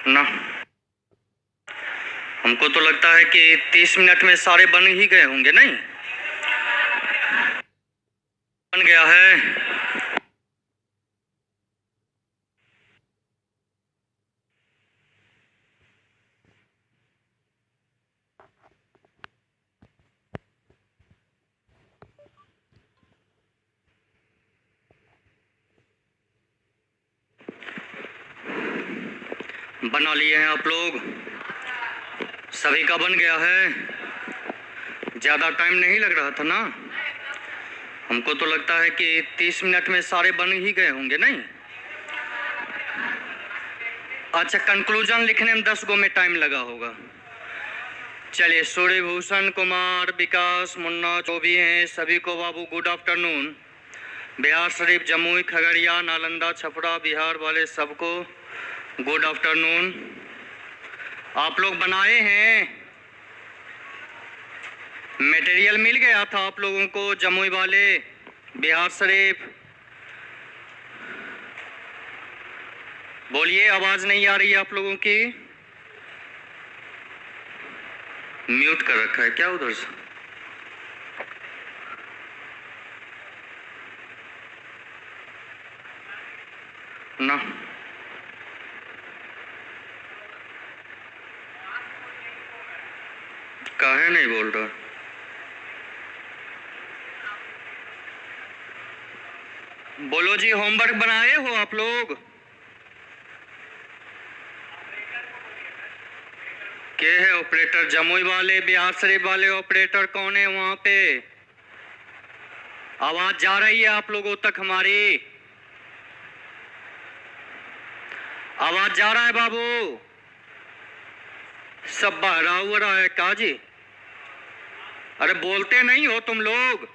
ना, हमको तो लगता है कि 30 मिनट में सारे बन ही गए होंगे। नहीं बन गया है। बना लिए हैं आप लोग? सभी का बन गया है? ज़्यादा टाइम नहीं लग रहा था ना? हमको तो लगता है कि 30 मिनट में सारे बन ही गए होंगे। नहीं अच्छा, कंक्लूजन लिखने में 10 गो में टाइम लगा होगा। चलिए, सूर्यभूषण, कुमार, विकास, मुन्ना, जो भी हैं सभी को बाबू गुड आफ्टरनून। बिहार शरीफ, जमुई, खगड़िया, नालंदा, छपरा, बिहार वाले सबको गुड आफ्टरनून। आप लोग बनाए हैं? मटेरियल मिल गया था आप लोगों को? जमुई वाले, बिहार शरीफ, बोलिए, आवाज नहीं आ रही है आप लोगों की? म्यूट कर रखा है क्या उधर से? ना, काहे नहीं बोल रहा? बोलो जी, होमवर्क बनाए हो आप लोग? के है ऑपरेटर? जमुई वाले, बिहार शरीफ वाले ऑपरेटर कौन है वहां पे? आवाज जा रही है आप लोगों तक? हमारी आवाज जा रहा है बाबू? सब बहरा हुआ रहा है का जी? अरे बोलते नहीं हो तुम लोग?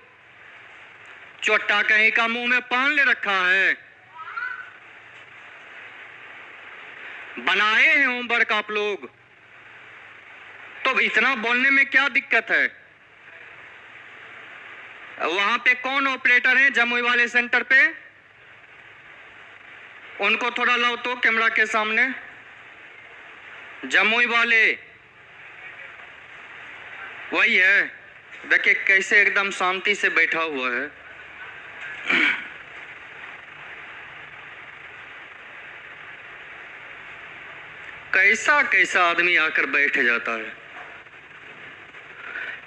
चोट्टा कहीं का मुंह में पान ले रखा है? बनाए हैं होमवर्क आप लोग? तो इतना बोलने में क्या दिक्कत है? वहां पे कौन ऑपरेटर है जमुई वाले सेंटर पे? उनको थोड़ा लाओ तो कैमरा के सामने। जमुई वाले वही है। देखिए कैसे एकदम शांति से बैठा हुआ है। कैसा कैसा आदमी आकर बैठ जाता है।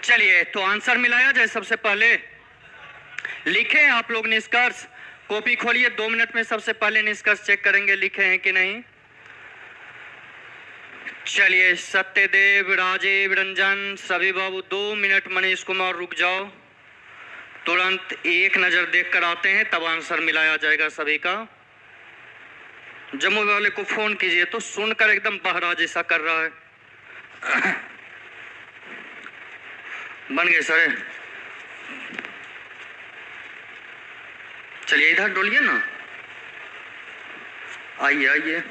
चलिए, तो आंसर मिलाया जाए। सबसे पहले लिखे आप लोग निष्कर्ष? कॉपी खोलिए, 2 मिनट में सबसे पहले निष्कर्ष चेक करेंगे लिखे हैं कि नहीं। चलिए, सत्यदेव, राजीव रंजन, सभी बाबू 2 मिनट। मनीष कुमार रुक जाओ, तुरंत एक नजर देख कर आते हैं, तब आंसर मिलाया जाएगा सभी का। जमुई वाले को फोन कीजिए तो सुनकर एकदम बहरा जैसा कर रहा है। बन गए सर? चलिए इधर डोलिए ना, आइए आइए।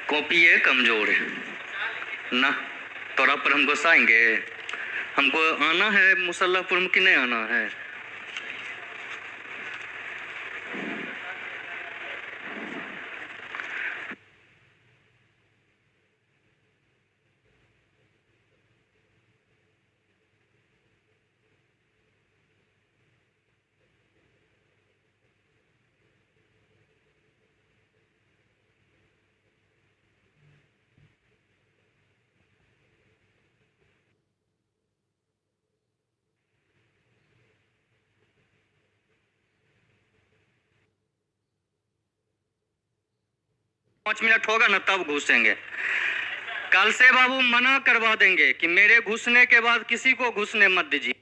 कॉपी है कमजोर है ना, तोरा पर हम गुस्साएंगे? हमको आना है मुसल्लापुर में कि नहीं आना है? पाँच मिनट होगा ना तब घुसेंगे। कल से बाबू मना करवा देंगे कि मेरे घुसने के बाद किसी को घुसने मत दीजिए।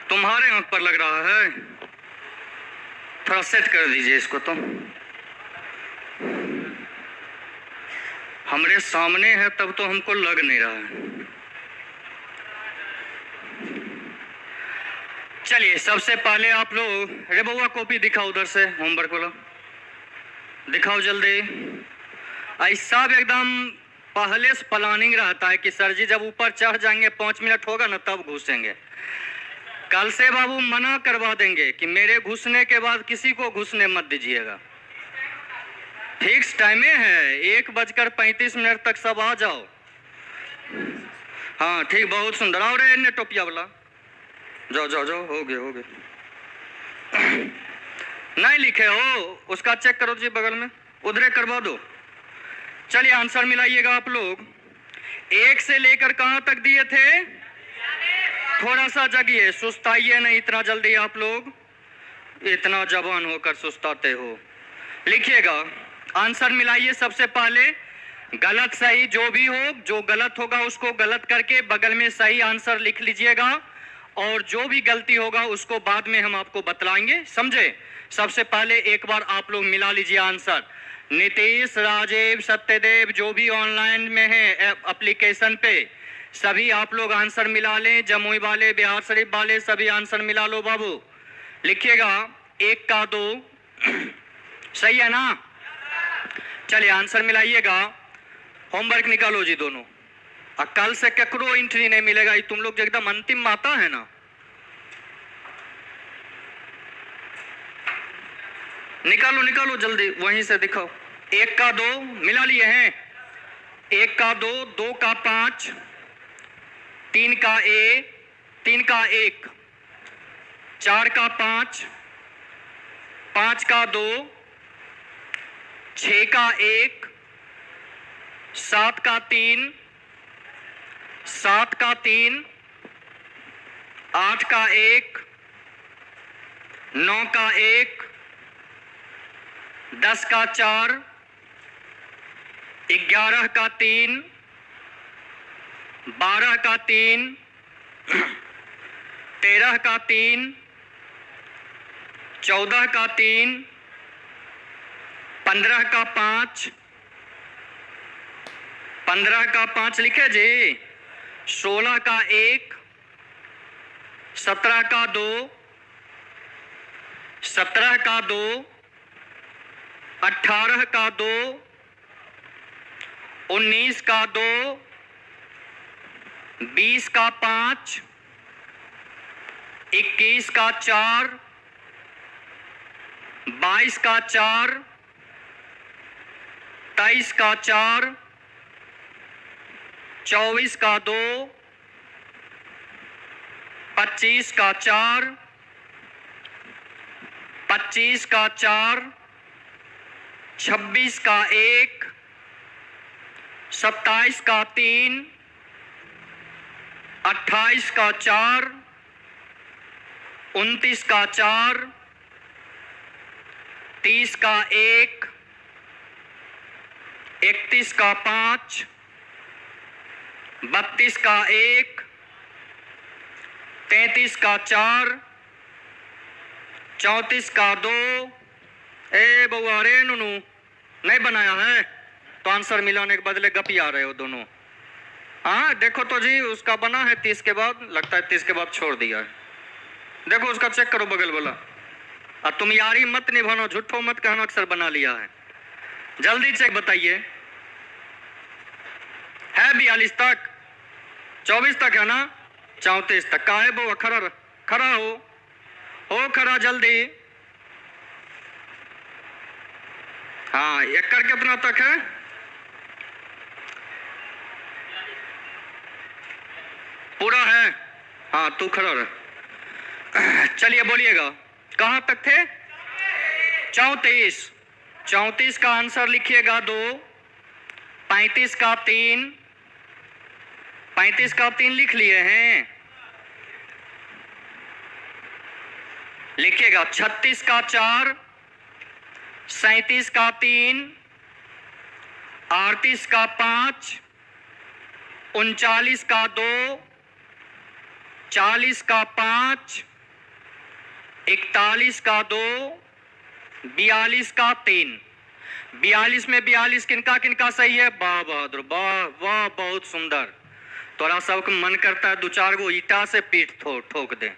तुम्हारे आंख पर लग रहा है, थोड़ा सेट कर दीजिए इसको। तो हमारे सामने है तब तो हमको लग नहीं रहा है। चलिए सबसे पहले आप लोग रे बउआ कॉपी दिखाओ, उधर से होमवर्क वाला दिखाओ जल्दी। ऐसा भी एकदम पहले से प्लानिंग रहता है कि सर जी जब ऊपर चढ़ जाएंगे 5 मिनट होगा ना तब घुसेंगे। कल से बाबू मना करवा देंगे कि मेरे घुसने के बाद किसी को घुसने मत दीजिएगा। फिक्स टाइम है 1:35 तक सब आ जाओ। हाँ ठीक, बहुत सुंदर। और रे टोपिया वाला जाओ जाओ जाओ, हो गए हो गए। नहीं लिखे हो उसका चेक करो जी बगल में, उधरे करवा दो। चलिए आंसर मिलाइएगा आप लोग। 1 से लेकर कहां तक दिए थे? थोड़ा सा जगिए, सुस्ताइए नहीं इतना जल्दी। आप लोग इतना जवान होकर सुस्ताते हो। लिखिएगा, आंसर मिलाइए। सबसे पहले गलत सही जो भी हो, जो गलत होगा उसको गलत करके बगल में सही आंसर लिख लीजिएगा, और जो भी गलती होगा उसको बाद में हम आपको बतलाएंगे, समझे? सबसे पहले एक बार आप लोग मिला लीजिए आंसर। नीतीश, राजीव, सत्यदेव जो भी ऑनलाइन में है एप्लीकेशन पे, सभी आप लोग आंसर मिला लें। जमुई वाले, बिहार शरीफ वाले सभी आंसर मिला लो बाबू। लिखिएगा 1 का 2 सही है ना? चलिए आंसर मिलाइएगा। होमवर्क निकालो जी दोनों। और कल से केकरो एंट्री नहीं मिलेगा, ये तुम लोग एकदम अंतिम माता है ना। निकालो निकालो जल्दी, वहीं से दिखाओ। 1 का 2 मिला लिए हैं। 1 का 2, 2 का 5, 3 का 1, 4 का 5, 5 का 2, 6 का 1, 7 का 3, 7 का 3, 8 का 1, 9 का 1, 10 का 4, 11 का 3, 12 का 3, 13 का 3, 14 का 3, 15 का 5, 15 का 5 लिखे जी। 16 का 1, 17 का 2, 17 का 2, 18 का 2, 19 का 2, 20 का 5, 21 का 4, 22 का 4, 23 का 4, 24 का 2, 25 का 4, 25 का 4, 26 का 1, 27 का 3, 28 का 4, 29 का 4, 30 का 1, 31 का 5, 32 का 1, 33 का 4, 34 का 2। ए बउआ रे नुनू नहीं बनाया है तो आंसर मिलाने के बदले गपी आ रहे हो दोनों। हाँ देखो तो जी, उसका बना है 30 के बाद, लगता है 30 के बाद छोड़ दिया है। देखो उसका चेक करो बगल वाला। और तुम यारी मत निभानो, झूठो मत कहना अक्सर बना लिया है। जल्दी चेक बताइए। है 42 तक, 24 तक है ना, 34 तक का है। वो खड़ा हो खड़ा जल्दी। हाँ एकड़ कितना तक है? पूरा है। हाँ तू खड़ा रह। चलिए बोलिएगा कहाँ तक थे? 34। 34 का आंसर लिखिएगा 2। 35 का 3, 35 का 3 लिख लिए हैं। लिखिएगा 36 का 4, 37 का 3, 38 का 5, 39 का 2, 40 का 5, 41 का 2, 42 का 3। 42 में 42 किनका किनका सही है? वाह बहादुर, वाह वाह, बहुत सुंदर। थोड़ा सबको मन करता है 2-4 गो ईटा से पीठ ठोक दे।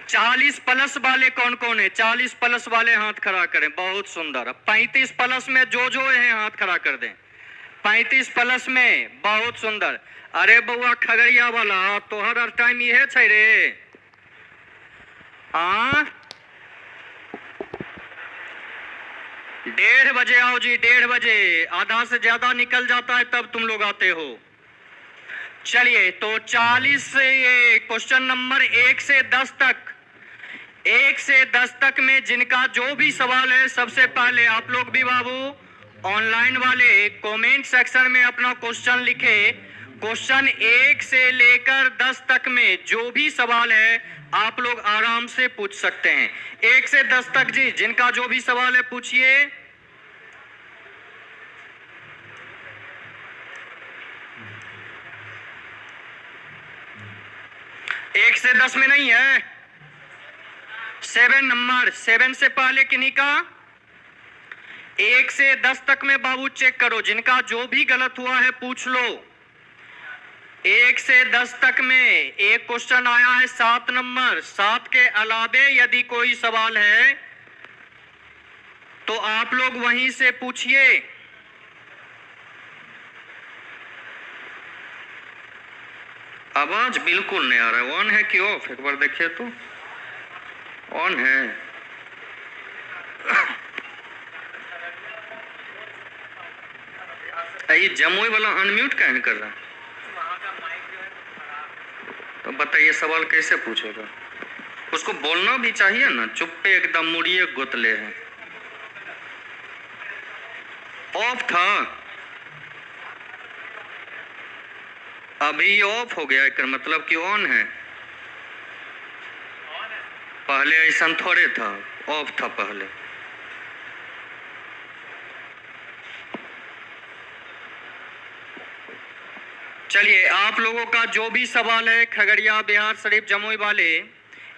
40 प्लस वाले कौन कौन है? 40 प्लस वाले हाथ खड़ा करें, बहुत सुंदर। 35 प्लस में जो है हाथ खड़ा कर दें। 35 प्लस में, बहुत सुंदर। अरे बउआ खगड़िया वाला, तोहर टाइम ये है रे? हाँ, 1:30 बजे आओ जी, 1:30 बजे। आधा से ज्यादा निकल जाता है तब तुम लोग आते हो। चलिए, तो 40 से ये क्वेश्चन नंबर 1 से 10 तक, 1 से 10 तक में जिनका जो भी सवाल है, सबसे पहले आप लोग भी बाबू ऑनलाइन वाले कमेंट सेक्शन में अपना क्वेश्चन लिखे। क्वेश्चन 1 से लेकर 10 तक में जो भी सवाल है आप लोग आराम से पूछ सकते हैं। 1 से 10 तक जी, जिनका जो भी सवाल है पूछिए। एक से 10 में नहीं है। 7 नंबर, 7 से पहले किन्हीं का? 1 से 10 तक में बाबू चेक करो, जिनका जो भी गलत हुआ है पूछ लो। 1 से 10 तक में एक क्वेश्चन आया है 7 नंबर। 7 के अलावे यदि कोई सवाल है तो आप लोग वहीं से पूछिए। आवाज बिल्कुल नहीं आ रहा है। ऑन है कि ऑफ? एक बार देखिए तो। ऑन है। ये जमुई वाला अनम्यूट कैसे कर रहा है? तो बताइए सवाल कैसे पूछेगा? उसको बोलना भी चाहिए ना, चुप पे एकदम मुड़िए गुतले हैं। ऑफ था, अभी ऑफ हो गया, एक मतलब कि ऑन है। पहले ऐसा थोड़े था, ऑफ था पहले। चलिए, आप लोगों का जो भी सवाल है खगड़िया, बिहार शरीफ, जमुई वाले,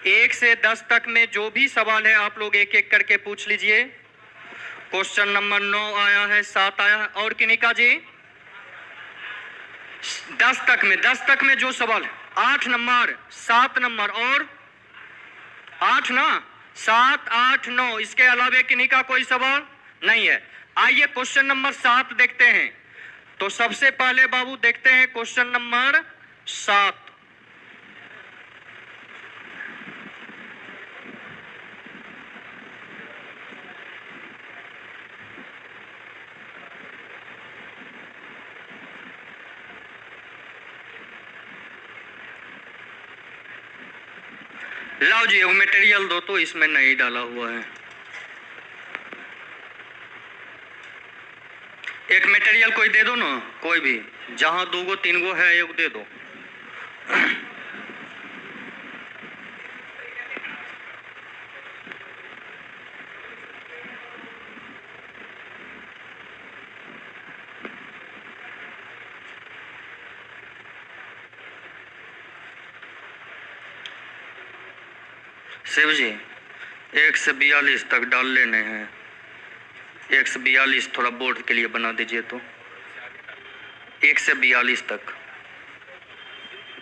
1 से 10 तक में जो भी सवाल है आप लोग एक एक करके पूछ लीजिए। क्वेश्चन नंबर 9 आया है, 7 आया है, और किन्हीं का जी? 10 तक में जो सवाल, 8 नंबर, 7 नंबर और 8 ना, 7, 8, 9, इसके अलावे किन्हीं का कोई सवाल नहीं है। आइए क्वेश्चन नंबर 7 देखते हैं। तो सबसे पहले बाबू देखते हैं क्वेश्चन नंबर 7। लाओ जी, वो मटेरियल दो तो, इसमें नहीं डाला हुआ है। एक मटेरियल कोई दे दो ना, कोई भी, जहां 2 गो 3 गो है एक दे दो। शिव जी, 1 से 42 तक डाल लेने हैं। 1 से 42 थोड़ा बोर्ड के लिए बना दीजिए तो। 1 से 42 तक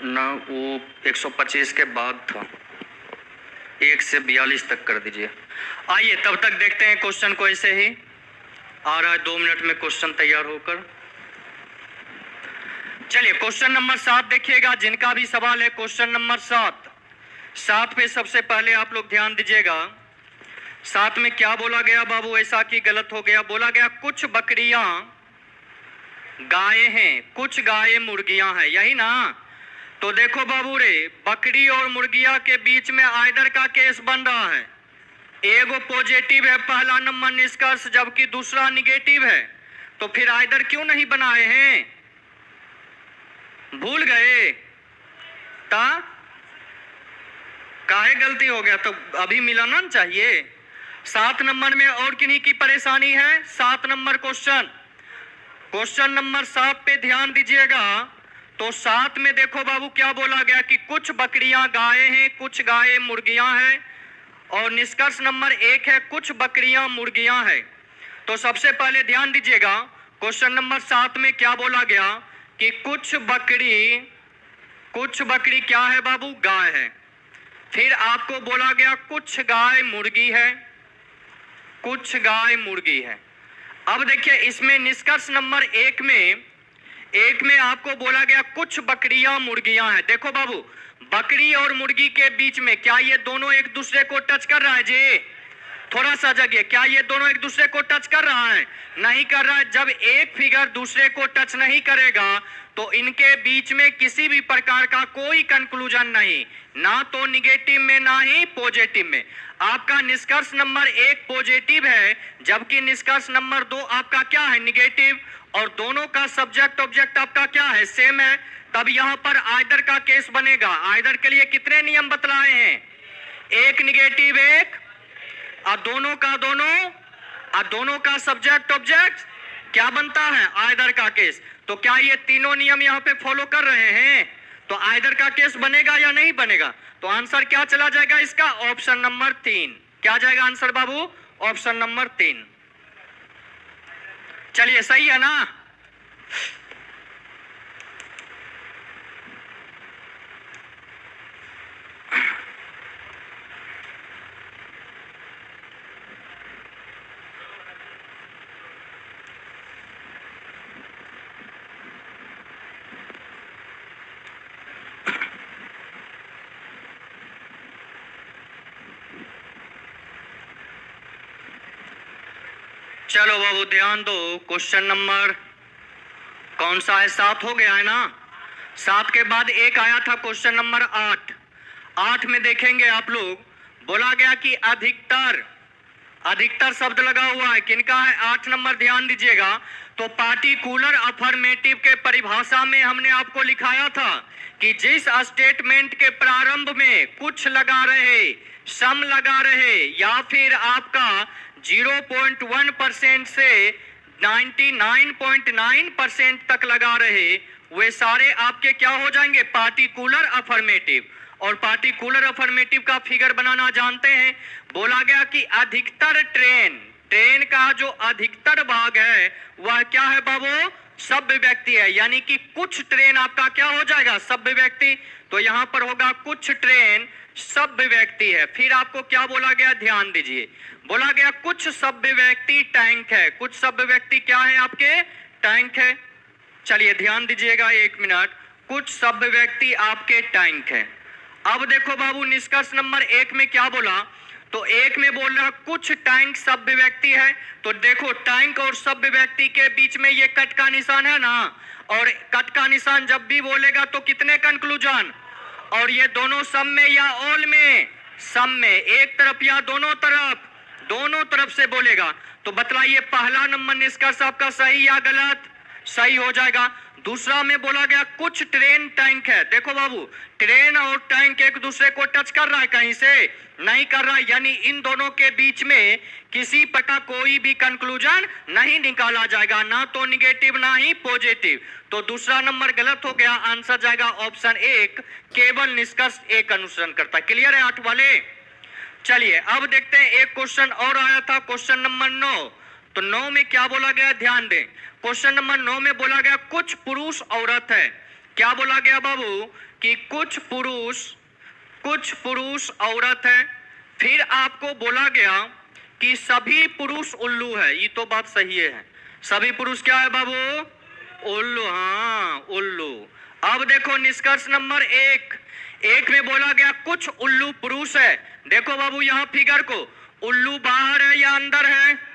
ना, वो 125 के बाद था। 1 से 42 तक कर दीजिए। आइए तब तक देखते हैं क्वेश्चन को। ऐसे ही आ रहा है 2 मिनट में क्वेश्चन तैयार होकर। चलिए क्वेश्चन नंबर 7 देखिएगा, जिनका भी सवाल है क्वेश्चन नंबर 7 पे सबसे पहले आप लोग ध्यान दीजिएगा। 7 में क्या बोला गया बाबू? ऐसा कि गलत हो गया। बोला गया कुछ बकरियां गायें हैं, कुछ गायें मुर्गियां हैं, यही ना? तो देखो बाबू रे, बकरी और मुर्गिया के बीच में आइदर का केस बन रहा है। एगो पॉजिटिव है पहला नंबर निष्कर्ष, जबकि दूसरा निगेटिव है। तो फिर आइदर क्यों नहीं बनाए हैं? भूल गए? काहे गलती हो गया? तो अभी मिलाना चाहिए। 7 नंबर में और किन्हीं की परेशानी है? 7 नंबर क्वेश्चन नंबर 7 पे ध्यान दीजिएगा। तो 7 में देखो बाबू क्या बोला गया कि कुछ बकरियां गायें हैं, कुछ गायें मुर्गियां हैं। और निष्कर्ष नंबर 1 है कुछ बकरियां मुर्गियां हैं। तो सबसे पहले ध्यान दीजिएगा, क्वेश्चन नंबर 7 में क्या बोला गया कि कुछ बकरी क्या है बाबू? गाय है। फिर आपको बोला गया कुछ गाय मुर्गी है, कुछ गाय मुर्गी है। अब देखिए इसमें निष्कर्ष नंबर 1 में आपको बोला गया कुछ बकरियां मुर्गियां हैं। देखो बाबू, बकरी और मुर्गी के बीच में क्या ये दोनों एक दूसरे को टच कर रहा है जी? थोड़ा सा जगिए, क्या ये दोनों एक दूसरे को टच कर रहा है? नहीं कर रहा है। जब एक फिगर दूसरे को टच नहीं करेगा तो इनके बीच में किसी भी प्रकार का कोई कंक्लूजन नहीं, ना तो निगेटिव में ना ही पॉजिटिव में। आपका निष्कर्ष नंबर 1 पॉजिटिव है, जबकि निष्कर्ष नंबर 2 आपका क्या है? निगेटिव। और दोनों का सब्जेक्ट ऑब्जेक्ट आपका क्या है? सेम है। तब यहां पर आइदर का केस बनेगा। आइदर के लिए कितने नियम बतलाए हैं? एक निगेटिव, एक, और दोनों का सब्जेक्ट ऑब्जेक्ट क्या बनता है? आइदर का केस। तो क्या ये तीनों नियम यहाँ पे फॉलो कर रहे हैं? तो आइदर का केस बनेगा या नहीं बनेगा? तो आंसर क्या चला जाएगा इसका? Option number 3। क्या जाएगा आंसर बाबू? Option number 3। चलिए सही है ना? चलो बाबू ध्यान दो, क्वेश्चन नंबर कौन सा है? 7 हो गया है ना? 7 के बाद एक आया था क्वेश्चन नंबर 8। 8 में देखेंगे आप लोग, बोला गया कि अधिकतर शब्द लगा हुआ है, किनका है? 8 नंबर ध्यान दीजिएगा। तो पार्टिकुलर अफर्मेटिव के परिभाषा में हमने आपको लिखाया था कि जिस स्टेटमेंट के प्रारंभ में कुछ लगा रहे, सम लगा रहे, या फिर आपका 0.1% से 99.9% तक लगा रहे, वे सारे आपके क्या हो जाएंगे? Particular affirmative. और पार्टिकुलर अफर्मेटिव का फिगर बनाना जानते हैं। बोला गया कि अधिकतर ट्रेन का जो अधिकतर भाग है वह क्या है बाबू? सभ्य व्यक्ति है। यानी कि कुछ ट्रेन आपका क्या हो जाएगा? सभ्य व्यक्ति। तो यहां पर होगा कुछ ट्रेन सभ्य व्यक्ति है। फिर आपको क्या बोला गया? ध्यान दीजिए, बोला गया कुछ सभ्य व्यक्ति टैंक है। कुछ सभ्य व्यक्ति क्या है आपके? टैंक है। चलिए ध्यान दीजिएगा 1 मिनट। कुछ सभ्य व्यक्ति आपके टैंक है। अब देखो बाबू, निष्कर्ष नंबर 1 में क्या बोला? तो 1 में बोल रहा कुछ टैंक सभ्य व्यक्ति है। तो देखो टैंक और सभ्य व्यक्ति के बीच में ये कट का निशान है ना, और कट का निशान जब भी बोलेगा तो कितने कंक्लूजन? और ये दोनों सम में या ऑल में? सम में। एक तरफ या दोनों तरफ? दोनों तरफ से बोलेगा। तो बतलाइए पहला नंबर निष्कर्ष आपका सही या गलत? सही हो जाएगा। दूसरा में बोला गया कुछ ट्रेन टैंक है। देखो बाबू, ट्रेन और टैंक एक दूसरे को टच कर रहा है कहीं से? नहीं कर रहा है। यानी इन दोनों के बीच में किसी प्रकार कोई भी कंक्लूजन नहीं निकाला जाएगा, ना तो निगेटिव ना ही पॉजिटिव। तो दूसरा नंबर गलत हो गया। आंसर जाएगा ऑप्शन 1, केवल निष्कर्ष 1 अनुसरण करता है। क्लियर है 8 वाले? चलिए अब देखते हैं, एक क्वेश्चन और आया था, क्वेश्चन नंबर 9। तो 9 में क्या बोला गया? ध्यान दें। क्वेश्चन नंबर 9 में बोला गया कुछ पुरुष औरत है। क्या बोला गया बाबू? कि कुछ पुरुष औरत है। फिर आपको बोला गया कि सभी पुरुष उल्लू है। ये तो बात सही है। सभी पुरुष क्या है बाबू? उल्लू। हाँ उल्लू। अब देखो निष्कर्ष नंबर 1 में बोला गया कुछ उल्लू पुरुष है। देखो बाबू यहाँ फिगर को, उल्लू बाहर है या अंदर है?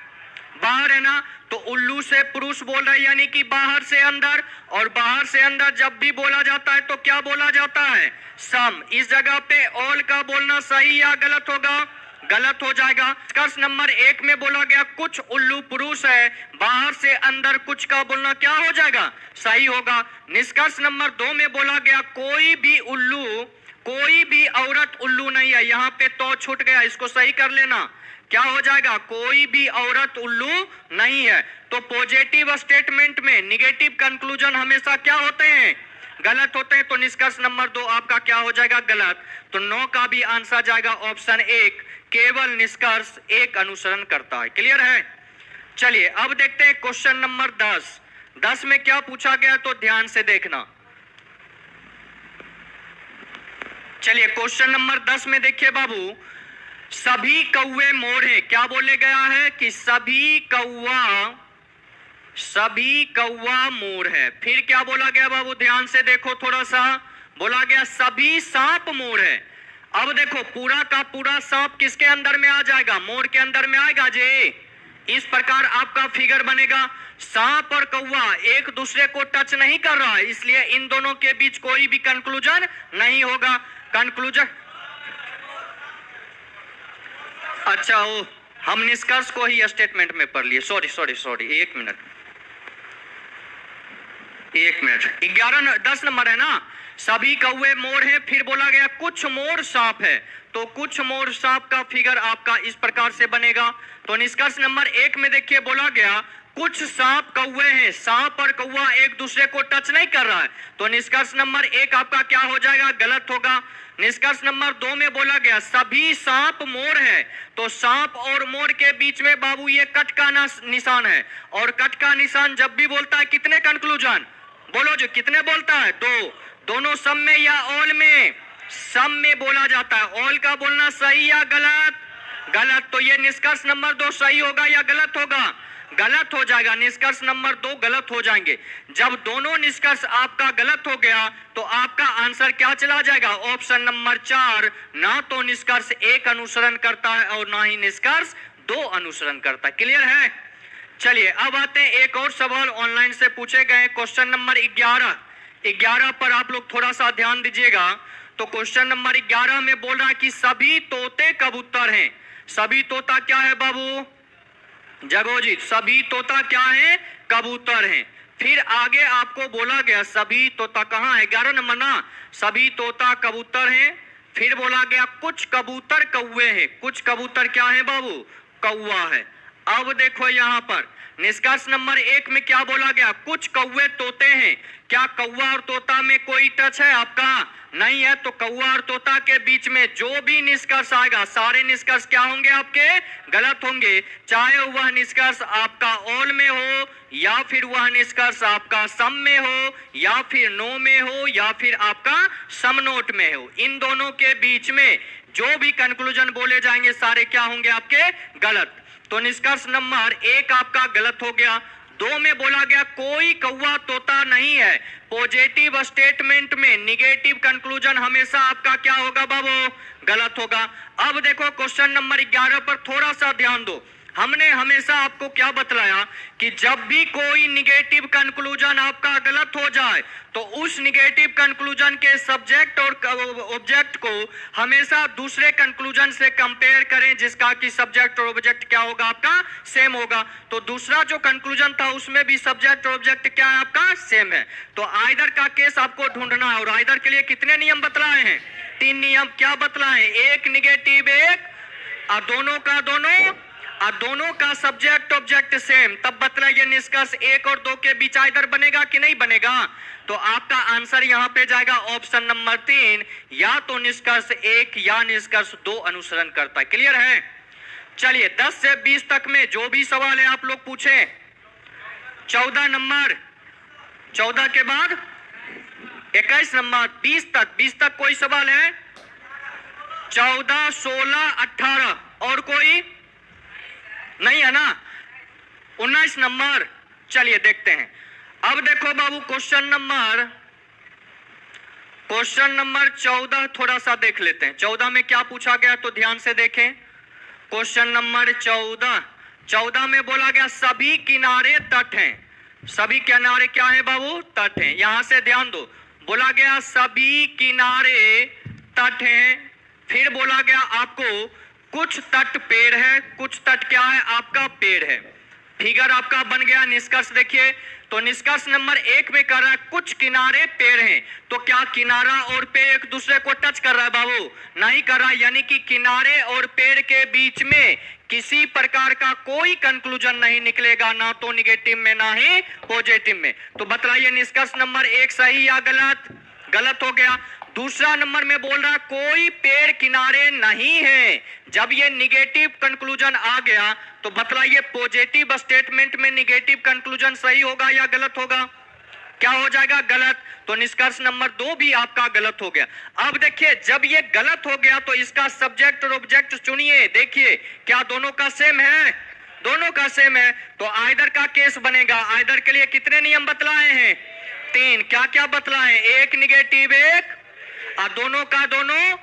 बाहर है ना। तो उल्लू से पुरुष बोल रहे हैं, यानी कि बाहर से अंदर। और बाहर से अंदर जब भी बोला जाता है तो क्या बोला जाता है? सम। इस जगह पे ऑल का बोलना सही या गलत होगा? गलत हो जाएगा। निष्कर्ष नंबर 1 में बोला गया कुछ उल्लू पुरुष है, बाहर से अंदर कुछ का बोलना क्या हो जाएगा? सही होगा। निष्कर्ष नंबर 2 में बोला गया कोई भी औरत उल्लू नहीं है। यहाँ पे तो छूट गया, इसको सही कर लेना। क्या हो जाएगा? कोई भी औरत उल्लू नहीं है। तो पॉजिटिव स्टेटमेंट में निगेटिव कंक्लूजन हमेशा क्या होते हैं? गलत होते हैं तो निष्कर्ष नंबर 2 आपका क्या हो जाएगा? गलत। तो 9 का भी आंसर जाएगा ऑप्शन 1, केवल निष्कर्ष एक अनुसरण करता है। क्लियर है? चलिए अब देखते हैं क्वेश्चन नंबर 10। 10 में क्या पूछा गया तो ध्यान से देखना। चलिए क्वेश्चन नंबर 10 में देखिए बाबू, सभी कौवे मोर हैं। क्या बोले गया है कि सभी कौवा मोर है। फिर क्या बोला गया बाबू? ध्यान से देखो थोड़ा सा। बोला गया सभी सांप मोर है। अब देखो पूरा का पूरा सांप किसके अंदर में आ जाएगा? मोर के अंदर में आएगा जी। इस प्रकार आपका फिगर बनेगा। सांप और कौवा एक दूसरे को टच नहीं कर रहा है, इसलिए इन दोनों के बीच कोई भी कंक्लूजन नहीं होगा। कंक्लूजन अच्छा वो हम निष्कर्ष को ही स्टेटमेंट में पढ़ लिए। सॉरी 1 मिनट 10 नंबर है ना। सभी कौवे मोर हैं। फिर बोला गया कुछ मोर सांप है, तो कुछ मोर सांप का फिगर आपका इस प्रकार से बनेगा। तो निष्कर्ष नंबर 1 में देखिए बोला गया कुछ सांप कौवे हैं। सांप और कौवा एक दूसरे को टच नहीं कर रहा है, तो निष्कर्ष नंबर 1 आपका क्या हो जाएगा? गलत होगा। निष्कर्ष नंबर 2 में बोला गया सभी सांप मोर है, तो सांप और मोर के बीच में बाबू ये कट का निशान है, और कट का निशान जब भी बोलता है कितने कंक्लूजन बोलो जो कितने बोलता है? 2। दोनों सम में या ऑल में? सम में बोला जाता है। ऑल का बोलना सही या गलत? गलत। तो ये निष्कर्ष नंबर 2 सही होगा या गलत होगा? गलत हो जाएगा। निष्कर्ष नंबर 2 गलत हो जाएंगे। जब दोनों निष्कर्ष आपका गलत हो गया तो आपका आंसर क्या चला जाएगा? Option number 4। ना तो निष्कर्ष 1 अनुसरण करता है और ना ही निष्कर्ष 2 अनुसरण करता है। क्लियर है? चलिए अब आते हैं एक और सवाल ऑनलाइन से पूछे गए। क्वेश्चन नंबर 11 पर आप लोग थोड़ा सा ध्यान दीजिएगा। तो क्वेश्चन नंबर 11 में बोल रहा है कि सभी तोते कबूतर हैं। सभी तोता क्या है बाबू? जगोजीत, सभी तोता क्या है? कबूतर हैं। फिर आगे आपको बोला गया सभी तोता कहाँ है? 11 नंबर ना। सभी तोता कबूतर हैं। फिर बोला गया कुछ कबूतर कौवे हैं। कुछ कबूतर क्या है बाबू? कौवा है। अब देखो यहां पर निष्कर्ष नंबर 1 में क्या बोला गया? कुछ कौवे तोते हैं। क्या कौवा और तोता में कोई टच है आपका? नहीं है। तो कौवा और तोता के बीच में जो भी निष्कर्ष आएगा सारे निष्कर्ष क्या होंगे? आपके गलत होंगे। चाहे वह निष्कर्ष आपका ऑल में हो, या फिर वह निष्कर्ष आपका सम में हो, या फिर नो में हो, या फिर आपका सम नोट में हो। इन दोनों के बीच में जो भी कंक्लूजन बोले जाएंगे सारे क्या होंगे? आपके गलत। तो निष्कर्ष नंबर 1 आपका गलत हो गया। 2 में बोला गया कोई कौवा तोता नहीं है। पॉजिटिव स्टेटमेंट में निगेटिव कंक्लूजन हमेशा आपका क्या होगा बाबू? गलत होगा। अब देखो क्वेश्चन नंबर 11 पर थोड़ा सा ध्यान दो। हमने हमेशा आपको क्या बतलाया कि जब भी कोई निगेटिव कंक्लूजन आपका गलत हो जाए तो उस निगेटिव कंक्लूजन के सब्जेक्ट और ऑब्जेक्ट को हमेशा दूसरे कंक्लूजन से कंपेयर करें जिसका कि सब्जेक्ट और ऑब्जेक्ट क्या होगा? आपका सेम होगा। तो दूसरा जो कंक्लूजन था उसमें भी सब्जेक्ट और ऑब्जेक्ट क्या है? आपका सेम है। तो आइदर का केस आपको ढूंढना है, और आइदर के लिए कितने नियम बतलाए हैं? 3 नियम। क्या बतलाए? एक निगेटिव एक, और दोनों का दोनों, और दोनों का सब्जेक्ट ऑब्जेक्ट सेम, तब बतलाइए निष्कर्ष 1 और 2 के बीच आइदर बनेगा कि नहीं बनेगा? तो आपका आंसर यहां पे जाएगा ऑप्शन नंबर 3, या तो निष्कर्ष 1 या निष्कर्ष 2 अनुसरण करता है। क्लियर है? चलिए 10 से 20 तक में जो भी सवाल है आप लोग पूछें। 14 नंबर, 14 के बाद 21 नंबर, 20 तक कोई सवाल है? 14, 16, 18 और कोई नहीं है ना? 19 नंबर। चलिए देखते हैं। अब देखो बाबू क्वेश्चन नंबर 14 थोड़ा सा देख लेते हैं। 14 में क्या पूछा गया तो ध्यान से देखें। क्वेश्चन नंबर 14 में बोला गया सभी किनारे तट हैं। सभी किनारे क्या है बाबू? तट हैं। यहां से ध्यान दो। बोला गया सभी किनारे तट हैं। फिर बोला गया आपको कुछ तट पेड़ है। कुछ तट क्या है? आपका पेड़ है। फिगर आपका बन गया। निष्कर्ष देखिए, तो निष्कर्ष नंबर 1 में कर रहा है कुछ किनारे पेड़ हैं, तो क्या किनारा और पेड़ एक दूसरे को टच कर रहा है बाबू? नहीं कर रहा, यानी कि किनारे और पेड़ के बीच में किसी प्रकार का कोई कंक्लूजन नहीं निकलेगा, ना तो निगेटिव में ना ही पॉजिटिव में। तो बतलाइए निष्कर्ष नंबर 1 सही या गलत? गलत हो गया। दूसरा नंबर में बोल रहा कोई पेड़ किनारे नहीं है। जब ये निगेटिव कंक्लूजन आ गया तो बतलाइए पॉजिटिव स्टेटमेंट में निगेटिव कंक्लूजन सही होगा या गलत होगा? क्या हो जाएगा? गलत। तो निष्कर्ष नंबर 2 भी आपका गलत हो गया। अब देखिए, जब ये गलत हो गया तो इसका सब्जेक्ट और ऑब्जेक्ट चुनिए। देखिए क्या दोनों का सेम है? दोनों का सेम है, तो आइदर का केस बनेगा। आइदर के लिए कितने नियम बतलाए हैं? 3। क्या क्या बतलाए? एक निगेटिव, एक, अब दोनों का दोनों,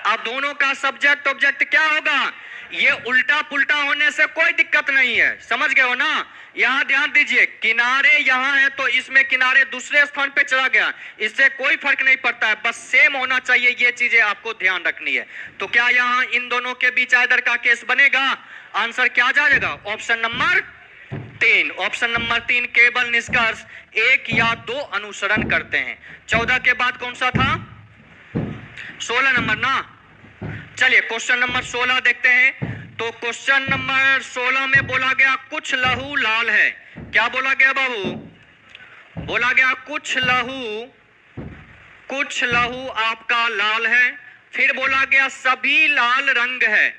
अब दोनों का सब्जेक्ट ऑब्जेक्ट क्या होगा? ये उल्टा पुल्टा होने से कोई दिक्कत नहीं है, समझ गए हो ना? यहां ध्यान दीजिए, किनारे यहां है तो इसमें किनारे दूसरे स्थान पे चला गया, इससे कोई फर्क नहीं पड़ता है, बस सेम होना चाहिए, ये चीजें आपको ध्यान रखनी है। तो क्या यहां इन दोनों के बीच आइदर का केस बनेगा? आंसर क्या जाएगा? Option number 3। ऑप्शन नंबर 3 केवल निष्कर्ष 1 या 2 अनुसरण करते हैं। 14 के बाद कौन सा था? 16 नंबर ना। चलिए क्वेश्चन नंबर 16 देखते हैं। तो क्वेश्चन नंबर 16 में बोला गया कुछ लहू लाल है। क्या बोला गया बाबू? बोला गया कुछ लहू आपका लाल है। फिर बोला गया सभी लाल रंग है।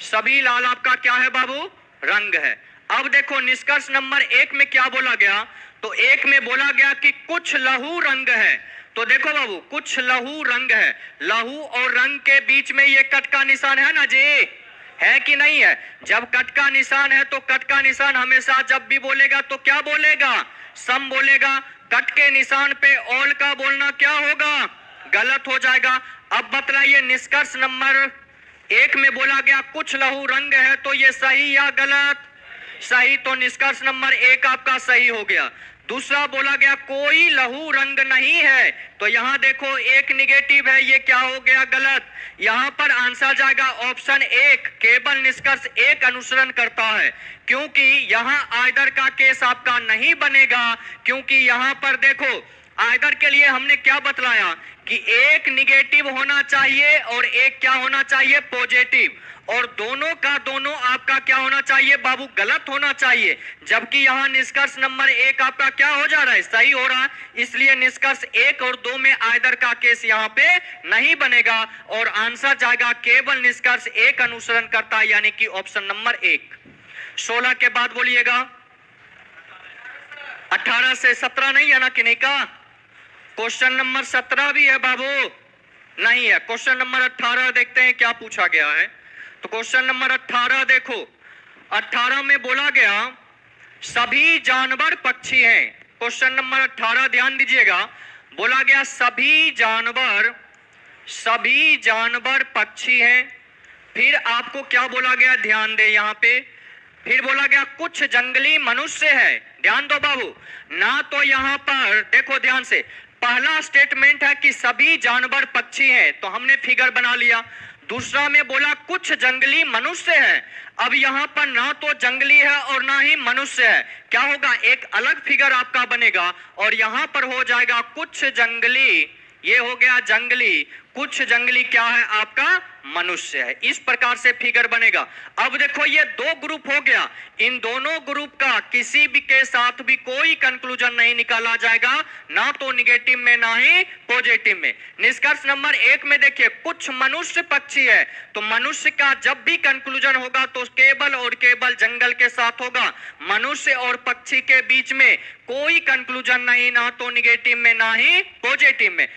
सभी लाल आपका क्या है बाबू? रंग है। अब देखो निष्कर्ष नंबर 1 में क्या बोला गया? तो 1 में बोला गया कि कुछ लहू रंग है। तो देखो बाबू, कुछ लहू रंग है, लहू और रंग के बीच में ये कट का निशान है ना जी, है कि नहीं है? जब कट का निशान है तो कट का निशान हमेशा जब भी बोलेगा तो क्या बोलेगा? सम बोलेगा। कट के निशान पे ऑल का बोलना क्या होगा? गलत हो जाएगा। अब बतलाइए निष्कर्ष नंबर 1 में बोला गया कुछ लहू रंग है, तो ये सही या गलत? सही। तो निष्कर्ष नंबर 1 आपका सही हो गया। दूसरा बोला गया कोई लहू रंग नहीं है, तो यहां देखो एक निगेटिव है, ये क्या हो गया? गलत। यहां पर आंसर जाएगा ऑप्शन 1 केवल निष्कर्ष 1 अनुसरण करता है, क्योंकि यहां आइदर का केस आपका नहीं बनेगा। क्योंकि यहां पर देखो आइदर के लिए हमने क्या बतलाया कि एक निगेटिव होना चाहिए और एक क्या होना चाहिए? पॉजिटिव। और दोनों का दोनों आपका क्या होना चाहिए बाबू? गलत होना चाहिए। जबकि यहां निष्कर्ष नंबर 1 आपका क्या हो जा रहा है? सही हो रहा है। इसलिए निष्कर्ष 1 और 2 में आइदर का केस यहां पे नहीं बनेगा और आंसर जाएगा केवल निष्कर्ष 1 अनुसरण करता है, यानी कि ऑप्शन नंबर 1। 16 के बाद बोलिएगा। 18 से 17 नहीं है ना? कि नहीं का? क्वेश्चन नंबर 17 भी है बाबू? नहीं है। क्वेश्चन नंबर 18 देखते हैं क्या पूछा गया है। तो क्वेश्चन नंबर 18 देखो, 18 में बोला गया सभी जानवर पक्षी हैं। क्वेश्चन नंबर 18 ध्यान दीजिएगा, बोला गया सभी जानवर पक्षी हैं। फिर आपको क्या बोला गया? ध्यान दे यहां पे। फिर बोला गया कुछ जंगली मनुष्य है। ध्यान दो बाबू, ना तो यहां पर देखो ध्यान से, पहला स्टेटमेंट है कि सभी जानवर पक्षी हैं, तो हमने फिगर बना लिया। दूसरा में बोला कुछ जंगली मनुष्य है। अब यहां पर ना तो जंगली है और ना ही मनुष्य है, क्या होगा? एक अलग फिगर आपका बनेगा और यहां पर हो जाएगा कुछ जंगली, ये हो गया जंगली, कुछ जंगली क्या है आपका? मनुष्य है। इस प्रकार से फिगर बनेगा। अब देखो ये 2 ग्रुप हो गया, इन दोनों ग्रुप का किसी भी के साथ भी कोई कंक्लूजन नहीं निकाला जाएगा, ना तो निगेटिव में ना ही पॉजिटिव में। निष्कर्ष नंबर 1 में देखिए कुछ मनुष्य पक्षी है, तो मनुष्य का जब भी कंक्लूजन होगा तो केवल और केवल जंगल के साथ होगा। मनुष्य और पक्षी के बीच में कोई कंक्लूजन नहीं, ना तो निगेटिव में ना ही पॉजिटिव में।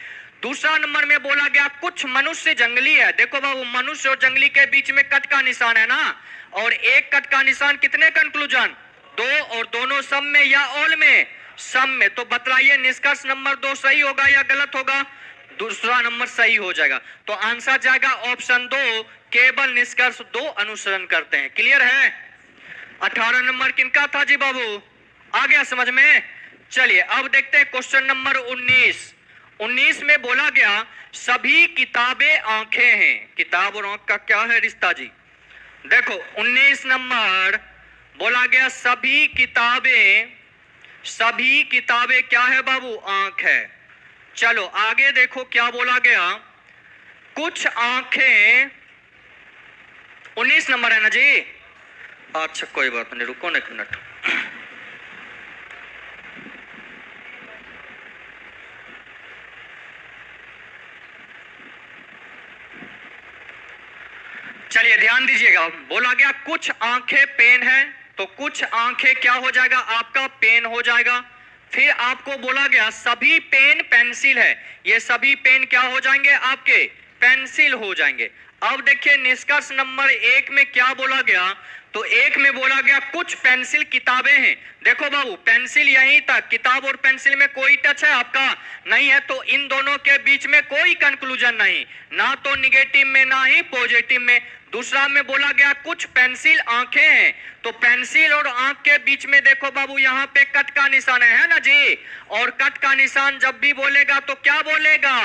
दूसरा नंबर में बोला गया कुछ मनुष्य जंगली है। देखो बाबू, मनुष्य और जंगली के बीच में कट का निशान है ना, और एक कट का निशान कितने कंक्लूजन? 2, और दोनों सम में या ऑल में? सम में। तो बतलाइए निष्कर्ष नंबर 2 सही होगा या गलत होगा? दूसरा नंबर सही हो जाएगा। तो आंसर जाएगा ऑप्शन 2 केवल निष्कर्ष 2 अनुसरण करते हैं। क्लियर है? 18 नंबर किनका था जी बाबू? आ गया समझ में? चलिए अब देखते हैं क्वेश्चन नंबर 19। 19 में बोला गया सभी किताबें आंखें हैं। किताब और आंख का क्या है रिश्ता जी? देखो 19 नंबर बोला गया सभी किताबें क्या है बाबू? आंख है। चलो आगे देखो क्या बोला गया, कुछ आंखें, 19 नंबर है ना जी? अच्छा कोई बात नहीं, रुको ना एक मिनट। चलिए ध्यान दीजिएगा, बोला गया कुछ आंखें पेन है, तो कुछ आंखें क्या हो जाएगा आपका? पेन हो जाएगा। फिर आपको बोला गया सभी पेन पेंसिल है, ये सभी पेन क्या हो जाएंगे आपके? पेंसिल हो जाएंगे। अब देखिए निष्कर्ष नंबर 1 में क्या बोला गया, तो 1 में बोला गया कुछ पेंसिल किताबें हैं। देखो बाबू पेंसिल यहीं तक, किताब और पेंसिल में कोई टच है आपका? नहीं है, तो इन दोनों के बीच में कोई कंक्लूजन नहीं, ना तो निगेटिव में ना ही पॉजिटिव में। दूसरा में बोला गया कुछ पेंसिल आंखें हैं, तो पेंसिल और आंख के बीच में देखो बाबू यहाँ पे कट का निशान है ना जी? और कट का निशान जब भी बोलेगा तो क्या बोलेगा?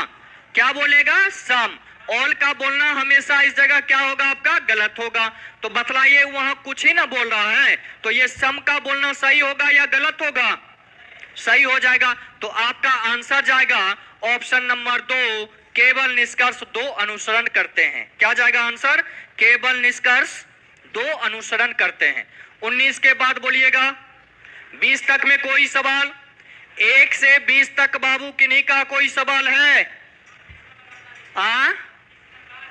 क्या बोलेगा? सम। ऑल का बोलना हमेशा इस जगह क्या होगा आपका? गलत होगा। तो बतलाइए वहां कुछ ही ना बोल रहा है, तो ये सम का बोलना सही होगा या गलत होगा? सही हो जाएगा। तो आपका आंसर जाएगा ऑप्शन नंबर 2, केवल निष्कर्ष 2 अनुसरण करते हैं। क्या जाएगा आंसर? केवल निष्कर्ष 2 अनुसरण करते हैं। 19 के बाद बोलिएगा 20 तक में कोई सवाल? 1 से 20 तक बाबू किन्हीं का कोई सवाल है?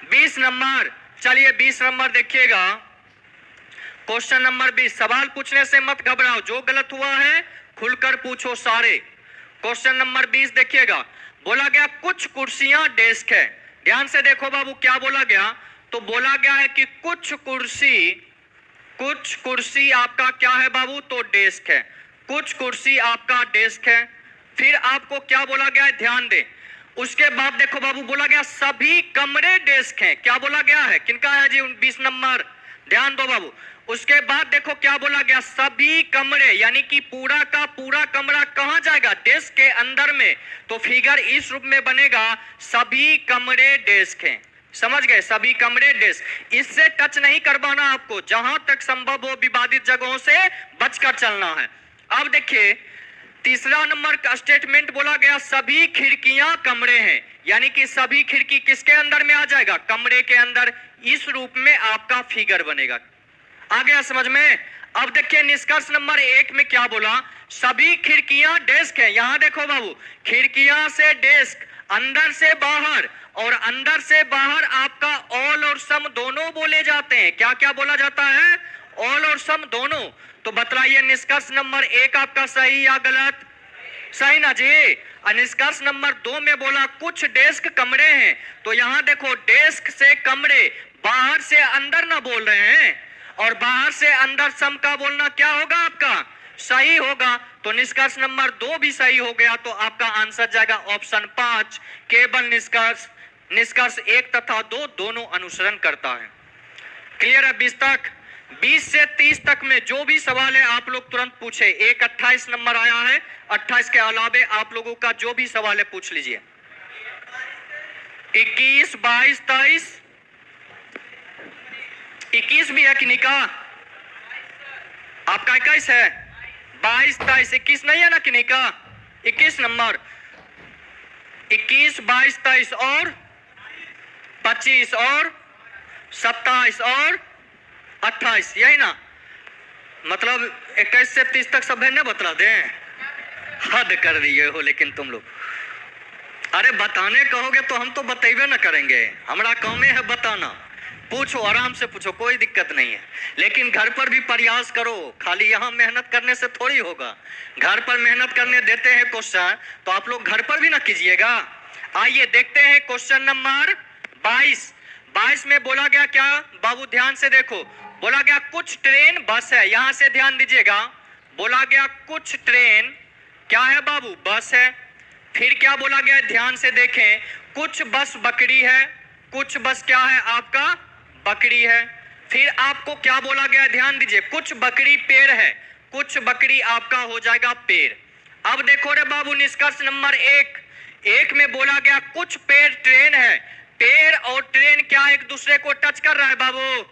20 नंबर। चलिए 20 नंबर देखिएगा, क्वेश्चन नंबर 20। सवाल पूछने से मत घबराओ, जो गलत हुआ है खुलकर पूछो सारे। क्वेश्चन नंबर 20 देखिएगा, बोला गया कुछ कुर्सियां डेस्क है। ध्यान से देखो बाबू क्या बोला गया, तो बोला गया है कि कुछ कुर्सी आपका क्या है बाबू? तो डेस्क है। कुछ कुर्सी आपका डेस्क है। फिर आपको क्या बोला गया है? ध्यान दे। उसके बाद देखो बाबू बोला गया सभी कमरे डेस्क हैं। क्या बोला गया है? किनका है जी? 20 नंबर। ध्यान दो बाबू। उसके बाद देखो क्या बोला गया, सभी कमरे, यानी कि पूरा का पूरा कमरा कहां जाएगा? डेस्क के अंदर में। तो फिगर इस रूप में बनेगा, सभी कमरे डेस्क हैं। समझ गए? सभी कमरे डेस्क। इससे टच नहीं करवाना आपको, जहां तक संभव हो विवादित जगहों से बचकर चलना है। अब देखिए तीसरा नंबर का स्टेटमेंट बोला गया सभी खिड़कियां कमरे हैं, यानी कि सभी खिड़की किसके अंदर में आ जाएगा? कमरे के अंदर। इस रूप में आपका फिगर बनेगा। आ गया समझ में? अब देखिए निष्कर्ष नंबर 1 में क्या बोला, सभी खिड़कियां डेस्क है। यहां देखो बाबू, खिड़कियां से डेस्क, अंदर से बाहर, और अंदर से बाहर आपका ऑल और सम दोनों बोले जाते हैं। क्या क्या बोला जाता है? ऑल और सम दोनों। तो बतलाइए निष्कर्ष नंबर 1 आपका सही या गलत? सही ना जी? निष्कर्ष नंबर 2 में बोला कुछ डेस्क कमरे हैं, तो यहां देखो डेस्क से कमरे, बाहर से अंदर ना बोल रहे हैं, और बाहर से अंदर सम का बोलना क्या होगा आपका? सही होगा। तो निष्कर्ष नंबर 2 भी सही हो गया। तो आपका आंसर जाएगा ऑप्शन 5, केवल निष्कर्ष 1 तथा 2 दोनों अनुसरण करता है। क्लियर है 20 तक? 20 से 30 तक में जो भी सवाल है आप लोग तुरंत पूछे। एक 28 नंबर आया है, 28 के अलावे आप लोगों का जो भी सवाल है पूछ लीजिए। 21, 22, 23, 21 भी है कि नहीं का? आपका 21 है, 22, 23, 21 नहीं है ना कि नहीं का? 21 नंबर, 21, 22, 23 और 25 और 27 और 28, यही ना? मतलब 21 से 30 तक सब है ना? बतला दें? हद कर दिए हो लेकिन तुम लोग। अरे बताने कहोगे तो हम तो बतेबे ना करेंगे, हमारा काम है बताना। पूछो, आराम से पूछो, कोई दिक्कत नहीं है। लेकिन घर पर भी प्रयास करो, खाली यहाँ मेहनत करने से थोड़ी होगा। घर पर मेहनत करने देते हैं क्वेश्चन, तो आप लोग घर पर भी ना कीजिएगा। आइए देखते हैं क्वेश्चन नंबर 22। 22 में बोला गया क्या बाबू? ध्यान से देखो, बोला गया कुछ ट्रेन बस है। यहां से ध्यान दीजिएगा, बोला गया कुछ ट्रेन क्या है बाबू? बस है। फिर क्या बोला गया? ध्यान से देखें, कुछ बस बकरी है। कुछ बस क्या है आपका? बकरी है। फिर आपको क्या बोला गया? ध्यान दीजिए, कुछ बकरी पेड़ है। कुछ बकरी आपका हो जाएगा पेड़। अब देखो रे बाबू निष्कर्ष नंबर 1 में बोला गया कुछ पेड़ ट्रेन है। पेड़ और ट्रेन क्या एक दूसरे को टच कर रहा है बाबू?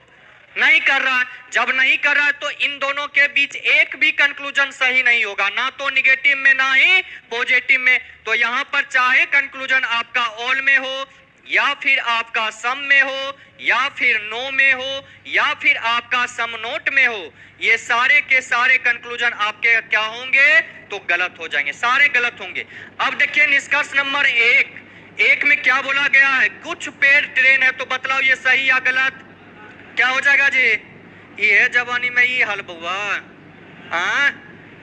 नहीं कर रहा है। जब नहीं कर रहा है तो इन दोनों के बीच एक भी कंक्लूजन सही नहीं होगा, ना तो निगेटिव में ना ही पॉजिटिव में। तो यहां पर चाहे कंक्लूजन आपका ऑल में हो, या फिर आपका सम में हो, या फिर नो में हो, या फिर आपका सम नोट में हो, ये सारे के सारे कंक्लूजन आपके क्या होंगे? तो गलत हो जाएंगे, सारे गलत होंगे। अब देखिए निष्कर्ष नंबर एक में क्या बोला गया है? कुछ पेड़ ट्रेन है, तो बतलाओ ये सही या गलत? क्या हो जाएगा जी? ये जवानी में ये हल बुआ, हाँ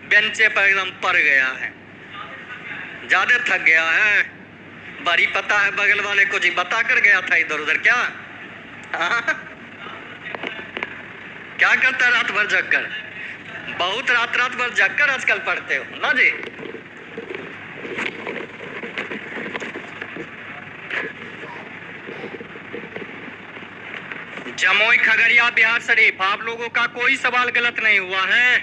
बेंचे पर एकदम पड़ गया है, ज्यादा थक गया है, बारी पता है बगल वाले को जी बता कर गया था इधर उधर क्या? हाँ क्या करता है रात भर जग कर? बहुत रात भर जग कर आजकल पढ़ते हो ना जी। जमुई खगड़िया बिहार शरीफ, आप लोगों का कोई सवाल गलत नहीं हुआ है,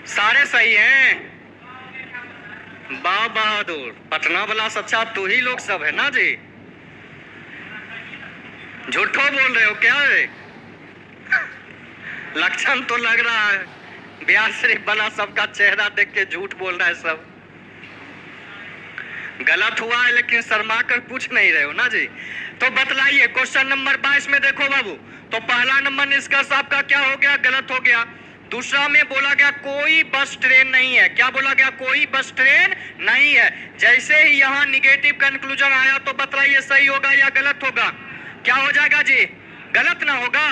सारे सही हैं। बा बहादुर, पटना वाला सच्चा तू ही लोग सब है ना जी, झूठो बोल रहे हो क्या है? लक्षण तो लग रहा है बिहार शरीफ वाला सबका चेहरा देख के झूठ बोल रहा है सब। गलत हुआ है लेकिन शर्मा कर पूछ नहीं रहे हो ना जी। तो बतलाइए क्वेश्चन नंबर 22 में देखो बाबू, तो पहला नंबर निष्कर्ष आपका क्या हो गया? गलत हो गया। दूसरा में बोला गया कोई बस ट्रेन नहीं है, क्या बोला गया? कोई बस ट्रेन नहीं है। जैसे ही यहाँ निगेटिव कंक्लूजन आया तो बतलाइए सही होगा या गलत होगा? क्या हो जाएगा जी? गलत ना होगा।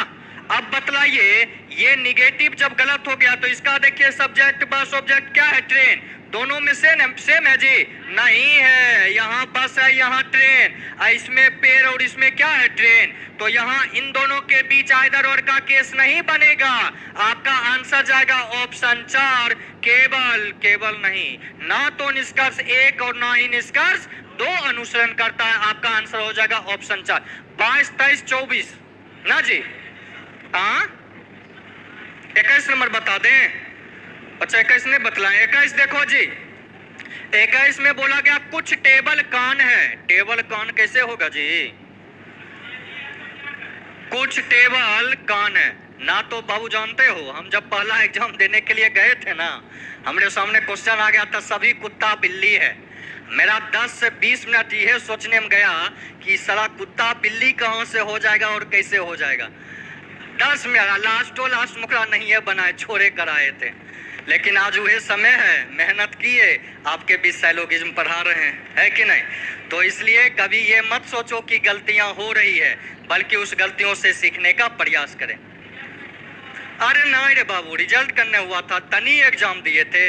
अब बतलाइए ये निगेटिव जब गलत हो गया तो इसका देखिए सब्जेक्ट बस ऑब्जेक्ट क्या है? ट्रेन। दोनों में सेम है जी? नहीं है, यहाँ बस है यहाँ ट्रेन, इसमें पेड़ और इसमें क्या है? ट्रेन। तो यहाँ इन दोनों के बीच आइदर और का केस नहीं बनेगा, आपका आंसर जाएगा ऑप्शन 4 केवल नहीं। ना तो निष्कर्ष 1 और ना ही निष्कर्ष 2 अनुसरण करता है, आपका आंसर हो जाएगा ऑप्शन 4। 22, 23, 24 ना जी। हाँ 21 नंबर बता दें? अच्छा 21 ने बतलाए। 21 देखो जी, 21 में बोला गया कुछ टेबल कान है। टेबल कान कैसे होगा जी? कुछ टेबल कान है ना। तो बाबू जानते हो हम जब पहला एग्जाम देने के लिए गए थे ना, हमारे सामने क्वेश्चन आ गया था सभी कुत्ता बिल्ली है। मेरा 10 से 20 मिनट यह सोचने में गया कि सारा कुत्ता बिल्ली कहां से हो जाएगा और कैसे हो जाएगा। 10 मिनट लास्ट मुकरा नहीं है बनाए, छोड़े कराए थे। लेकिन आज वह समय है, मेहनत किए, आपके बीच साइलोगिज्म पढ़ा रहे हैं, है कि नहीं? तो इसलिए कभी ये मत सोचो कि गलतियां हो रही है, बल्कि उस गलतियों से सीखने का प्रयास करें। अरे नहीं रे बाबू, रिजल्ट करने हुआ था, तनी एग्जाम दिए थे,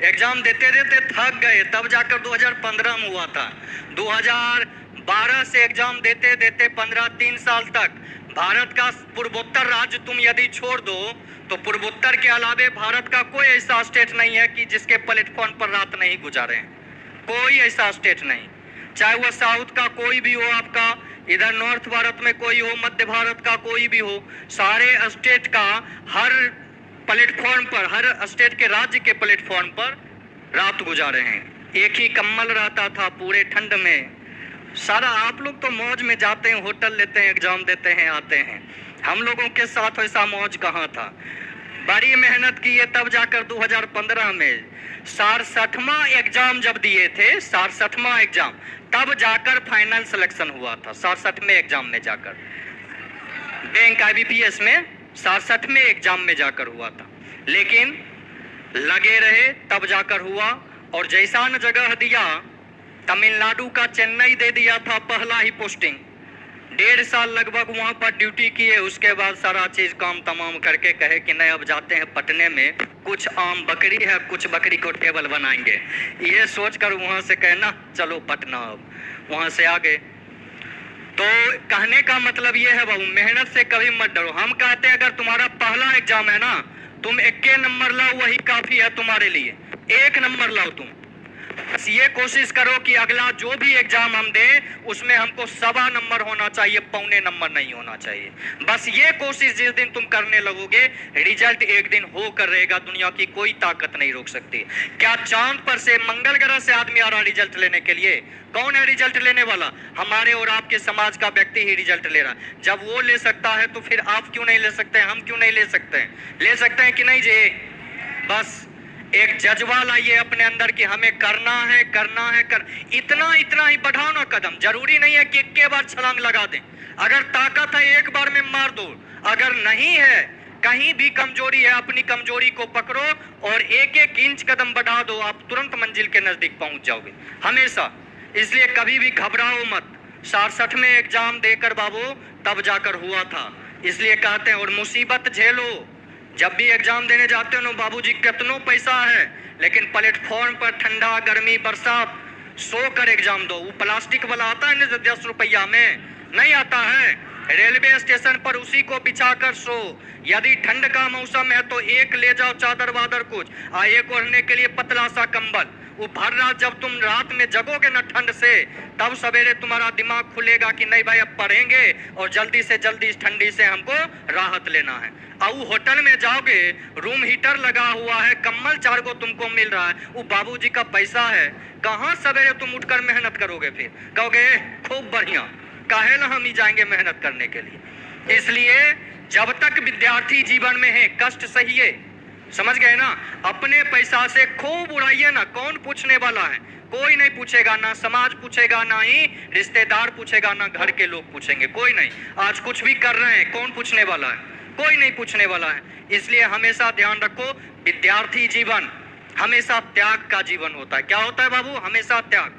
एग्जाम देते देते थक गए, तब जाकर 2015 में हुआ था। 2012 से एग्जाम देते देते 15 3 साल तक। भारत का पूर्वोत्तर राज्य तुम यदि छोड़ दो तो पूर्वोत्तर के अलावे भारत का कोई ऐसा स्टेट नहीं है कि जिसके प्लेटफॉर्म पर रात नहीं गुजारे। कोई ऐसा स्टेट नहीं, चाहे वह साउथ का कोई भी हो, आपका इधर नॉर्थ भारत में कोई हो, मध्य भारत का कोई भी हो, सारे स्टेट का हर प्लेटफॉर्म पर, हर स्टेट के राज्य के प्लेटफॉर्म पर रात गुजारे हैं। एक ही कंबल रहता था पूरे ठंड में। सारा आप लोग तो मौज में जाते हैं, होटल लेते हैं, एग्जाम देते हैं, आते हैं। हम लोगों के साथ वैसा मौज कहाँ था। बड़ी मेहनत की है, तब जाकर 2015 में 67वां एग्जाम जब दिए थे, 67वां एग्जाम, तब जाकर फाइनल सिलेक्शन हुआ था। 67वें एग्जाम में जाकर, बैंक IBPS में 67वें एग्जाम में जाकर हुआ था। लेकिन लगे रहे तब जाकर हुआ। और जैसा न जगह दिया, तमिलनाडु का चेन्नई दे दिया था पहला ही पोस्टिंग। 1.5 साल लगभग वहां पर ड्यूटी किए, उसके बाद सारा चीज काम तमाम करके कहे कि नहीं अब जाते हैं पटने में, कुछ आम बकरी है, कुछ बकरी को टेबल बनाएंगे। ये सोचकर वहां से कहना चलो पटना, अब वहां से आ गए। तो कहने का मतलब ये है बाबू, मेहनत से कभी मत डरो। हम कहते हैं अगर तुम्हारा पहला एग्जाम है ना, तुम 1 नंबर लाओ, वही काफी है तुम्हारे लिए। 1 नंबर लाओ तुम। बस ये कोशिश करो कि अगला जो भी एग्जाम हम दें उसमें हमको 1.25 नंबर होना चाहिए, 1.25 नंबर नहीं होना चाहिए। बस ये कोशिश जिस दिन तुम करने लगोगे, रिजल्ट एक दिन हो कर रहेगा, दुनिया की कोई ताकत नहीं रोक सकती। क्या चांद पर से, मंगल ग्रह से आदमी आ रहा रिजल्ट लेने के लिए? कौन है रिजल्ट लेने वाला? हमारे और आपके समाज का व्यक्ति ही रिजल्ट ले रहा। जब वो ले सकता है तो फिर आप क्यों नहीं ले सकते? हम क्यों नहीं ले सकते हैं? ले सकते हैं कि नहीं जी? बस एक जज्बा लाइए अपने अंदर कि हमें करना है, करना है, इतना ही बढ़ाओ ना कदम। जरूरी नहीं है कि एक बार छलांग लगा दें। अगर ताकत है एक बार में मार दो, अगर नहीं है, कहीं भी कमजोरी है, अपनी कमजोरी को पकड़ो और एक इंच कदम बढ़ा दो, आप तुरंत मंजिल के नजदीक पहुंच जाओगे हमेशा। इसलिए कभी भी घबराओ मत। 67 में एग्जाम देकर बाबू तब जाकर हुआ था, इसलिए कहते हैं। और मुसीबत झेलो। जब भी एग्जाम देने जाते हो ना बाबूजी, कितनो पैसा है लेकिन प्लेटफॉर्म पर ठंडा, गर्मी, बरसात सो कर एग्जाम दो। वो प्लास्टिक वाला आता है ना 10 रुपया में, नहीं आता है। रेलवे स्टेशन पर उसी को बिछाकर सो। यदि ठंड का मौसम है तो एक ले जाओ चादर वादर कुछ, एक ओढ़ने के लिए पतला सा कंबल। वो भर रात जब तुम रात में जगोगे ना ठंड से, तब सवेरे तुम्हारा दिमाग खुलेगा कि नहीं भाई अब पढ़ेंगे और जल्दी से जल्दी इस ठंडी से हमको राहत लेना है। और होटल में जाओगे, रूम हीटर लगा हुआ है, कम्बल 4 को तुमको मिल रहा है, वो बाबूजी का पैसा है। कहाँ सवेरे तुम उठकर मेहनत करोगे? फिर कहोगे खूब बढ़िया, काहे ना हम ही जाएंगे मेहनत करने के लिए। इसलिए जब तक विद्यार्थी जीवन में है, कष्ट सहिए। समझ गए ना? अपने पैसा से खूब उड़ाइए ना। कौन पूछने वाला है? कोई नहीं पूछेगा, ना समाज पूछेगा, ना ही रिश्तेदार पूछेगा, ना घर के लोग पूछेंगे, कोई नहीं। आज कुछ भी कर रहे हैं, कौन पूछने वाला है? कोई नहीं पूछने वाला है। इसलिए हमेशा ध्यान रखो, विद्यार्थी जीवन हमेशा त्याग का जीवन होता है। क्या होता है बाबू? हमेशा त्याग।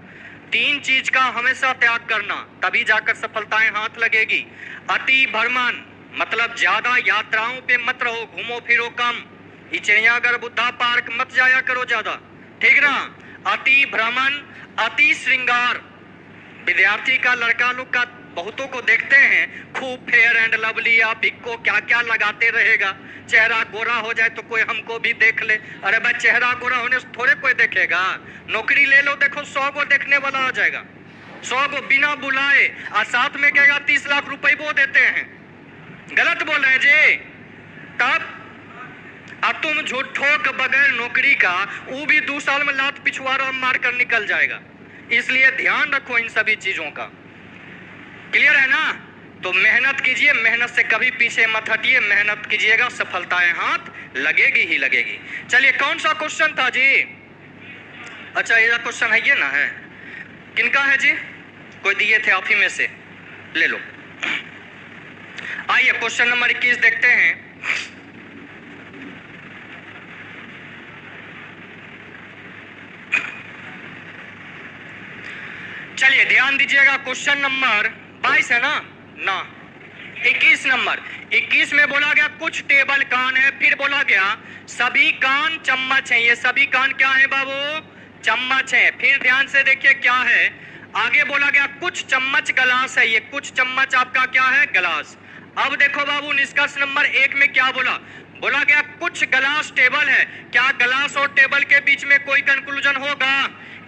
3 चीज का हमेशा त्याग करना, तभी जाकर सफलताएं हाथ लगेगी। अति भ्रमण, मतलब ज्यादा यात्राओं पे मत रहो, घूमो फिरो कम। चिड़ियाघर, बुद्धा पार्क मत जाया करो ज्यादा, ठीक ना? अति भ्रमण, अति श्रृंगार। विद्यार्थी का, लड़का लोग का बहुतों को देखते हैं, खूब फेयर एंड लवली या बिक्को क्या क्या लगाते रहेगा। चेहरा गोरा हो जाए तो कोई हमको भी देख ले। अरे भाई, चेहरा गोरा होने से थोड़े कोई देखेगा। नौकरी ले लो, देखो 100 को देखने वाला आ जाएगा, 100 को बिना बुलाए, और साथ में कहेगा 30 लाख रुपए वो देते हैं। गलत बोल रहे जी। तब अब तुम झूठो के बगैर नौकरी का, वो भी 2 साल में लात पिछवाड़ा मार कर निकल जाएगा। इसलिए ध्यान रखो इन सभी चीजों का। क्लियर है ना? तो मेहनत कीजिए, मेहनत से कभी पीछे मत हटिए, मेहनत कीजिएगा, सफलताएं हाथ लगेगी ही लगेगी। चलिए, कौन सा क्वेश्चन था जी? अच्छा, ये क्वेश्चन है ये ना? है किनका है जी? कोई दिए थे आप ही में से, ले लो। आइए क्वेश्चन नंबर 21 देखते हैं। चलिए ध्यान दीजिएगा, क्वेश्चन नंबर 22 है ना? 21 नंबर। 21 में बोला गया कुछ टेबल कान है, फिर बोला गया सभी कान चम्मच हैं। ये सभी कान क्या है बाबू? चम्मच है। फिर ध्यान से देखिए क्या है आगे। बोला गया कुछ चम्मच गलास है। ये कुछ चम्मच आपका क्या है? गलास। अब देखो बाबू, निष्कर्ष नंबर 1 में क्या बोला? बोला गया कुछ गलास टेबल है। क्या गलास और टेबल के बीच में कोई कंक्लूजन होगा?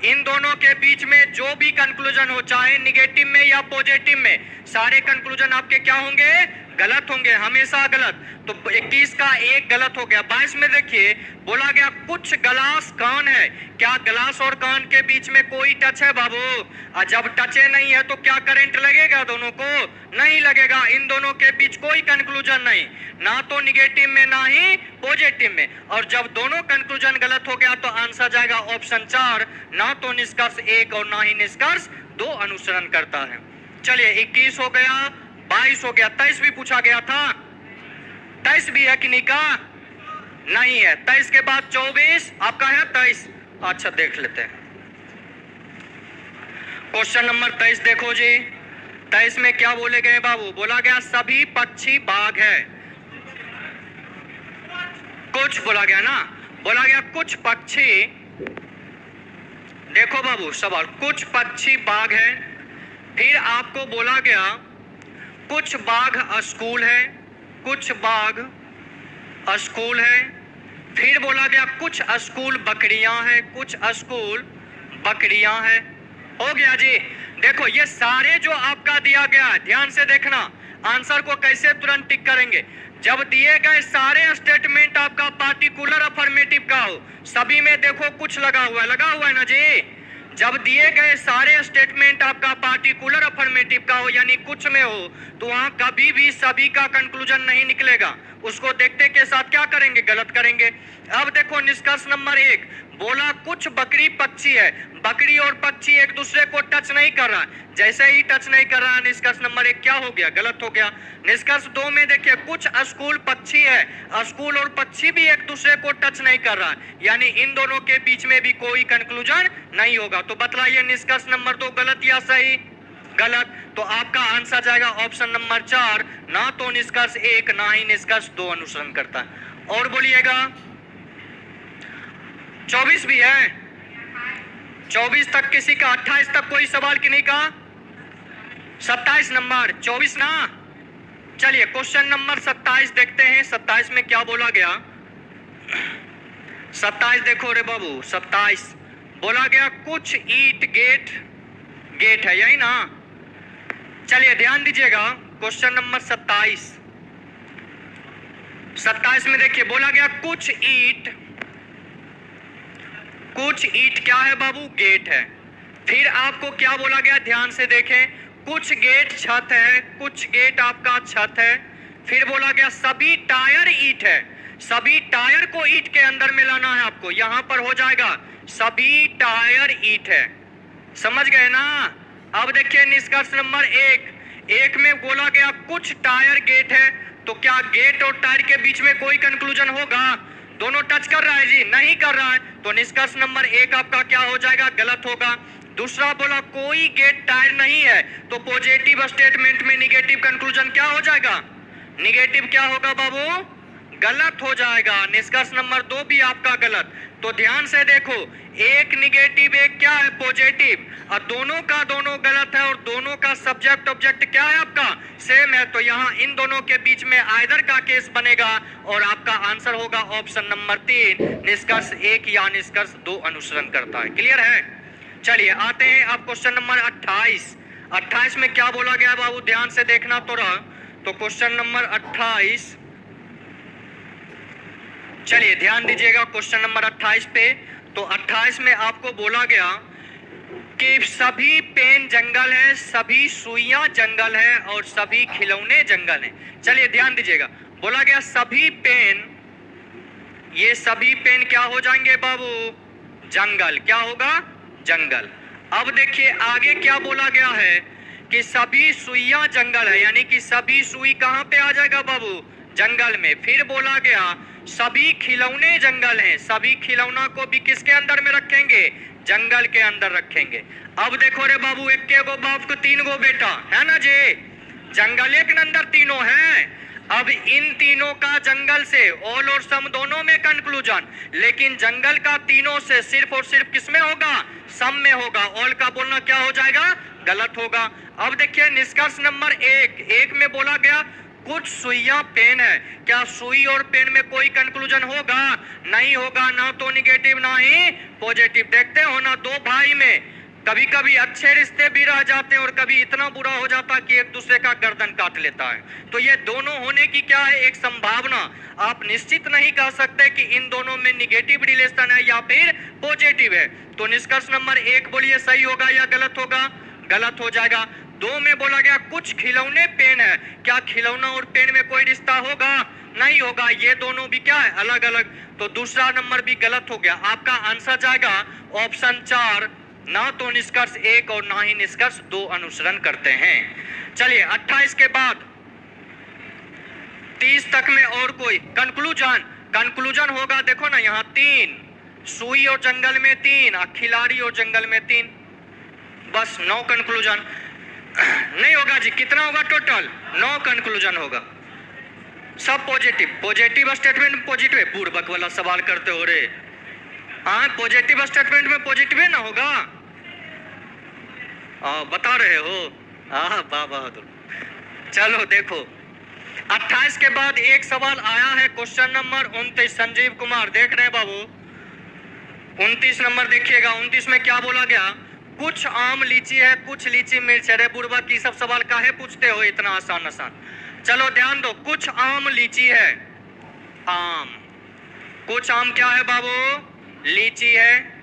इन दोनों के बीच में जो भी कंक्लूजन हो, चाहे निगेटिव में या पॉजिटिव में, सारे कंक्लूजन आपके क्या होंगे? गलत होंगे, हमेशा गलत। तो 21 का एक गलत हो गया। 22 में देखिए बोला गया कुछ गलास कान है। क्या गलास और कान के बीच में कोई टच है बाबू? और जब टचे नहीं है तो क्या करंट लगेगा दोनों को? नहीं लगेगा। इन दोनों के बीच कोई कंक्लूजन नहीं, ना तो निगेटिव में ना ही पॉजिटिव में। और जब दोनों कंक्लूजन गलत हो गया तो आंसर जाएगा ऑप्शन 4, ना तो निष्कर्ष 1 और ना ही निष्कर्ष 2 अनुसरण करता है। चलिए 21 हो गया, 22 हो गया, 23 भी पूछा गया था। 23 भी है कि नहीं का? नहीं है। 23 के बाद 24 आपका है 23। अच्छा देख लेते हैं क्वेश्चन नंबर 23। देखो जी 23 में क्या बोले गए बाबू? बोला गया सभी पक्षी बाघ है। कुछ बोला गया ना? बोला गया कुछ पक्षी, देखो बाबू सवाल, कुछ पक्षी बाघ है। फिर आपको बोला गया कुछ बाघ स्कूल है, कुछ बाघ स्कूल है। फिर बोला गया कुछ स्कूल बकरियां हैं, कुछ स्कूल बकरियां हैं। हो गया जी। देखो ये सारे जो आपका दिया गया है, ध्यान से देखना आंसर को कैसे तुरंत टिक करेंगे। जब दिए गए सारे स्टेटमेंट आपका पार्टिकुलर अफर्मेटिव का हो, सभी में देखो कुछ लगा है ना जी। जब दिए गए सारे स्टेटमेंट आपका पार्टिकुलर अफर्मेटिव का हो यानी कुछ में हो, तो वहां कभी भी सभी का कंक्लूजन नहीं निकलेगा। उसको देखते के साथ क्या करेंगे, गलत करेंगे। अब देखो निष्कर्ष नंबर 1 बोला कुछ बकरी पक्षी है। बकरी और पक्षी एक दूसरे को टच नहीं कर रहा, जैसे ही टच नहीं कर रहा निष्कर्ष नंबर 1 क्या हो गया, गलत हो गया। निष्कर्ष 2 में देखिए कुछ स्कूल पक्षी है, स्कूल और पक्षी भी एक दूसरे को टच नहीं कर रहा, यानी इन दोनों के बीच में भी कोई कंक्लूजन नहीं होगा। तो बतलाइए निष्कर्ष नंबर 2 गलत या सही, गलत। तो आपका आंसर जाएगा ऑप्शन नंबर 4, ना तो निष्कर्ष 1 ना ही निष्कर्ष 2 अनुसरण करता है। और बोलिएगा 24 भी है, 24 तक किसी का, 28 तक कोई सवाल की नहीं का, 27 नंबर 24 ना। चलिए क्वेश्चन नंबर 27 देखते हैं। 27 में क्या बोला गया, 27 देखो रे बाबू, 27 बोला गया कुछ ईट गेट, गेट है यही ना। चलिए ध्यान दीजिएगा क्वेश्चन नंबर 27 में देखिए बोला गया कुछ ईट, कुछ ईट क्या है बाबू, गेट है। फिर आपको क्या बोला गया, ध्यान से देखें, कुछ गेट छत है, कुछ गेट आपका छत है। फिर बोला गया सभी टायर ईट है, सभी टायर को ईट के अंदर में लाना है आपको, यहां पर हो जाएगा सभी टायर ईट है। समझ गए ना। अब देखिए निष्कर्ष नंबर 1 में बोला गया कुछ टायर गेट है, तो क्या गेट और टायर के बीच में कोई कंक्लूजन होगा, दोनों टच कर रहा है जी, नहीं कर रहा है, तो निष्कर्ष नंबर 1 आपका क्या हो जाएगा, गलत होगा। दूसरा बोला कोई गेट टायर नहीं है, तो पॉजिटिव स्टेटमेंट में निगेटिव कंक्लूजन क्या हो जाएगा, निगेटिव क्या होगा बाबू, गलत हो जाएगा। निष्कर्ष नंबर 2 भी आपका गलत। तो ध्यान से देखो, एक निगेटिव एक क्या है, पॉजिटिव, और दोनों का दोनों गलत है और दोनों का सब्जेक्ट ऑब्जेक्ट क्या है आपका, सेम है। तो यहाँ इन दोनों के बीच में आइदर का केस बनेगा और आपका आंसर होगा ऑप्शन नंबर 3, निष्कर्ष 1 या निष्कर्ष 2 अनुसरण करता है। क्लियर है। चलिए आते हैं अब क्वेश्चन नंबर 28 में क्या बोला गया बाबू, ध्यान से देखना थोड़ा। तो क्वेश्चन नंबर 28, चलिए ध्यान दीजिएगा क्वेश्चन नंबर 28 पे। तो 28 में आपको बोला गया कि सभी पेन जंगल है, सभी सुइयां जंगल है और सभी खिलौने जंगल हैं। चलिए ध्यान दीजिएगा, बोला गया सभी पेन, ये सभी पेन क्या हो जाएंगे बाबू, जंगल, क्या होगा, जंगल। अब देखिए आगे क्या बोला गया है कि सभी सुइयां जंगल है, यानी कि सभी सुई कहां पे आ जाएगा बाबू, जंगल में। फिर बोला गया सभी खिलौने जंगल हैं, सभी खिलौना को भी किसके अंदर में रखेंगे, जंगल के अंदर रखेंगे। अब देखो रे बाबू, एक के गो बाप को 3 गो बेटा है ना जी, जंगल एक अंदर तीनों है। अब इन तीनों का जंगल से ऑल और सम दोनों में कंक्लूजन, लेकिन जंगल का तीनों से सिर्फ और सिर्फ किसमें होगा, सम में होगा। ऑल का बोलना क्या हो जाएगा, गलत होगा। अब देखिए निष्कर्ष नंबर 1 में बोला गया कुछ सुइयां पेन है, क्या सुई और पेन में कोई कंक्लूजन होगा, नहीं होगा, ना तो निगेटिव ना ही पॉजिटिव। देखते हो ना, दो भाई में कभी कभी अच्छे रिश्ते भी रह जाते हैं और कभी इतना बुरा हो जाता है कि एक दूसरे का गर्दन काट लेता है। तो ये दोनों होने की क्या है, एक संभावना। आप निश्चित नहीं कह सकते कि इन दोनों में निगेटिव रिलेशन है या फिर पॉजिटिव है। तो निष्कर्ष नंबर 1 बोलिए सही होगा या गलत होगा, गलत हो जाएगा। 2 में बोला गया कुछ खिलौने पेन है, क्या खिलौना और पेन में कोई रिश्ता होगा, नहीं होगा, ये दोनों भी क्या है, अलग अलग। तो दूसरा नंबर भी गलत हो गया। आपका आंसर जाएगा ऑप्शन 4, ना तो निष्कर्ष 1 और ना ही निष्कर्ष 2 अनुसरण करते हैं। चलिए 28 के बाद 30 तक में और कोई कंक्लूजन होगा। देखो ना यहाँ 3, सुई और जंगल में 3, खिलाड़ी और जंगल में 3, बस 9 कंक्लूजन नहीं होगा जी। कितना होगा टोटल, 9 कंक्लूजन होगा, सब पॉजिटिव स्टेटमेंट पॉजिटिव है। पूर्वक वाला सवाल करते हो रे, हाँ पॉजिटिव स्टेटमेंट में पॉजिटिव है ना होगा, बता रहे हो, हाँ बहादुर। चलो देखो 28 के बाद एक सवाल आया है, क्वेश्चन नंबर 29। संजीव कुमार देख रहे हैं बाबू, 29 नंबर देखिएगा, 29 में क्या बोला गया? कुछ आम लीची है, कुछ लीची मिर्च है। अरे बुढ़वा की सब सवाल काहे पूछते हो इतना आसान आसान? चलो ध्यान दो, कुछ आम लीची है, आम, कुछ आम क्या है बाबू? लीची है,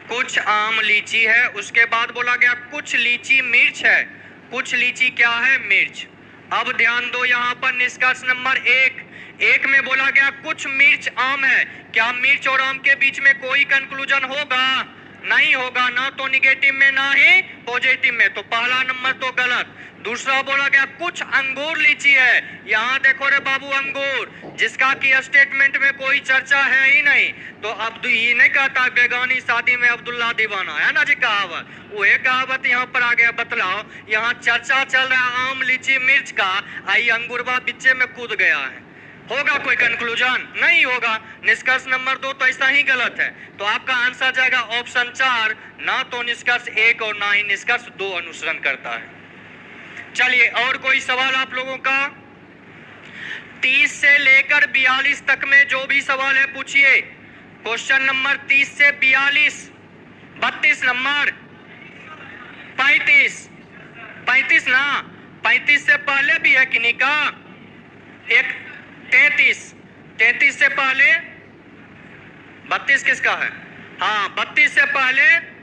कुछ आम लीची है। उसके बाद बोला गया कुछ लीची मिर्च है, कुछ लीची क्या है? मिर्च। अब ध्यान दो यहाँ पर निष्कर्ष नंबर एक में बोला गया कुछ मिर्च आम है। क्या मिर्च और आम के बीच में कोई कंक्लूजन होगा? नहीं होगा, ना तो निगेटिव में ना ही पॉजिटिव में, तो पहला नंबर तो गलत। दूसरा बोला गया कुछ अंगूर लीची है। यहाँ देखो रे बाबू, अंगूर जिसका कि स्टेटमेंट में कोई चर्चा है ही नहीं, तो अब ये नहीं कहता बेगानी शादी में अब्दुल्ला दीवाना, है ना जी कहावत, वो कहावत यहाँ पर आ गया। बतलाओ, यहाँ चर्चा चल रहा है आम लीची मिर्च का, आई अंगूरबा बिच्चे में कूद गया है, होगा कोई कंक्लूजन? नहीं होगा। निष्कर्ष नंबर 2 तो ऐसा ही गलत है, तो आपका आंसर जाएगा ऑप्शन 4, ना तो निष्कर्ष 1 और ना ही निष्कर्ष 2 अनुसरण करता है। चलिए और कोई सवाल आप लोगों का? 30 से लेकर 42 तक में जो भी सवाल है पूछिए। क्वेश्चन नंबर 30 से 42, 32 नंबर, 35 ना, 35 से पहले भी है कि नहीं का? एक 33 से पहले 32 किसका है? हाँ, 32 से पहले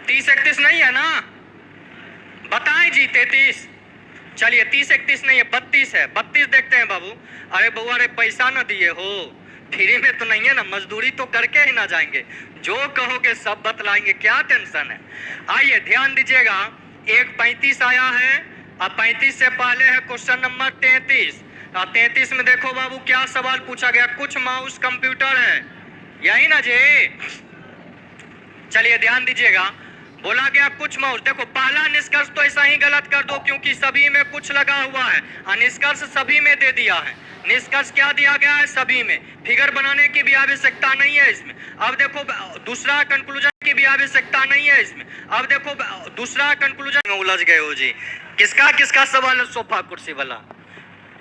30-31 नहीं है ना? बताएं जी 33। चलिए 30-31 नहीं है, 32 है। 32 देखते हैं बाबू। अरे बउआ, अरे पैसा ना दिए हो, फ्री में तो नहीं है ना, मजदूरी तो करके ही ना जाएंगे, जो कहोगे सब बतलाएंगे, क्या टेंशन है? आइए ध्यान दीजिएगा, एक 35 आया है, अब 35 से पहले है क्वेश्चन नंबर 33। 33 में देखो बाबू क्या सवाल पूछा गया, कुछ माउस कंप्यूटर है, यही ना जी? चलिए ध्यान दीजिएगा, बोला गया कुछ माउस। देखो पहला निष्कर्ष तो ऐसा ही गलत कर दो क्योंकि सभी में कुछ लगा हुआ है, निष्कर्ष सभी में दे दिया है। निष्कर्ष क्या दिया गया है? सभी में। फिगर बनाने की भी आवश्यकता नहीं है इसमें। अब देखो दूसरा कंक्लूजन की भी आवश्यकता नहीं है इसमें। अब देखो दूसरा कंक्लूजन में उलझ गए हो जी। किसका किसका सवाल है? सोफा कुर्सी वाला,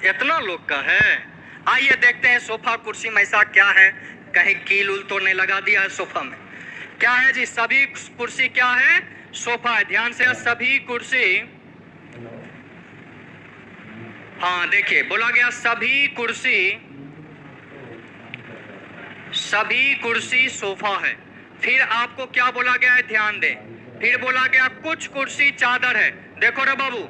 इतना लोग का है। आइए देखते हैं सोफा कुर्सी में ऐसा क्या है, कहीं कील उल तो नहीं लगा दिया है सोफा में? क्या है जी? सभी कुर्सी क्या है? सोफा है। ध्यान से, सभी कुर्सी, हाँ देखिए बोला गया सभी कुर्सी सोफा है। फिर आपको क्या बोला गया है? ध्यान दें, फिर बोला गया कुछ कुर्सी चादर है। देखो रे बाबू,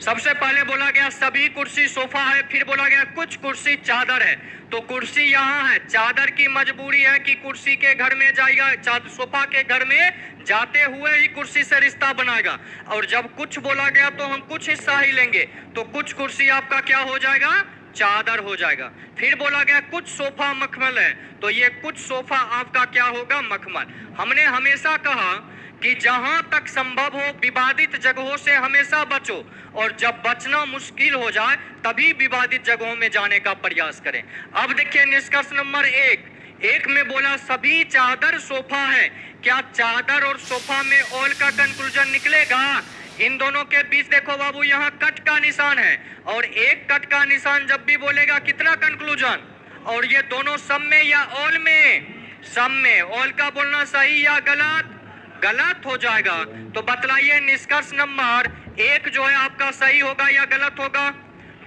सबसे पहले बोला गया सभी कुर्सी सोफा है, फिर बोला गया कुछ कुर्सी चादर है। तो कुर्सी यहाँ है, चादर की मजबूरी है कि कुर्सी के घर में जाएगा, सोफा के घर में जाते हुए ही कुर्सी से रिश्ता बनाएगा। और जब कुछ बोला गया तो हम कुछ हिस्सा ही लेंगे, तो कुछ कुर्सी आपका क्या हो जाएगा? चादर हो जाएगा। फिर बोला गया कुछ सोफा मखमल है, तो ये कुछ सोफा आपका क्या होगा? मखमल। हमने हमेशा कहा कि जहां तक संभव हो विवादित जगहों से हमेशा बचो, और जब बचना मुश्किल हो जाए तभी विवादित जगहों में जाने का प्रयास करें। अब देखिए निष्कर्ष नंबर 1 में बोला सभी चादर सोफा है। क्या चादर और सोफा में ऑल का कंक्लूजन निकलेगा? इन दोनों के बीच देखो बाबू, यहाँ कट का निशान है, और एक कट का निशान जब भी बोलेगा कितना कंक्लूजन? और ये दोनों सम में या ऑल में? सम में। ऑल का बोलना सही या गलत? गलत हो जाएगा। तो बतलाइए निष्कर्ष नंबर 1 जो है आपका सही होगा या गलत होगा?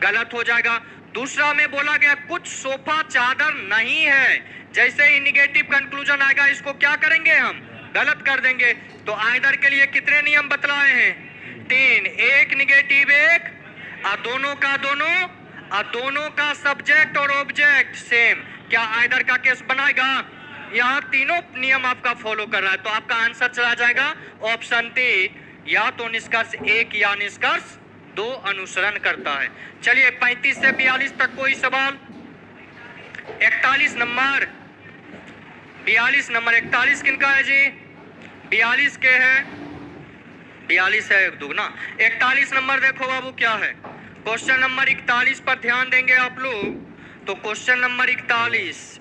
गलत हो जाएगा। दूसरा में बोला गया कुछ सोफा चादर नहीं है, जैसे ही निगेटिव कंक्लूजन आएगा इसको क्या करेंगे? हम गलत कर देंगे। तो आइदर के लिए कितने नियम बतलाए हैं? 3, एक निगेटिव एक, दोनों का सब्जेक्ट और ऑब्जेक्ट सेम। क्या आइदर का केस बनाएगा? यहाँ तीनों नियम आपका फॉलो कर रहा है, तो आपका आंसर चला जाएगा ऑप्शन 3, या तो निष्कर्ष 1 या निष्कर्ष 2 अनुसरण करता है। चलिए 35 से 42 तक कोई सवाल? 41 नंबर, 42 नंबर, 41 किनका है जी? 42 के है, 42 है एक दुगना। 41 नंबर देखो बाबू क्या है? क्वेश्चन नंबर 41 पर ध्यान देंगे आप लोग। तो क्वेश्चन नंबर 41,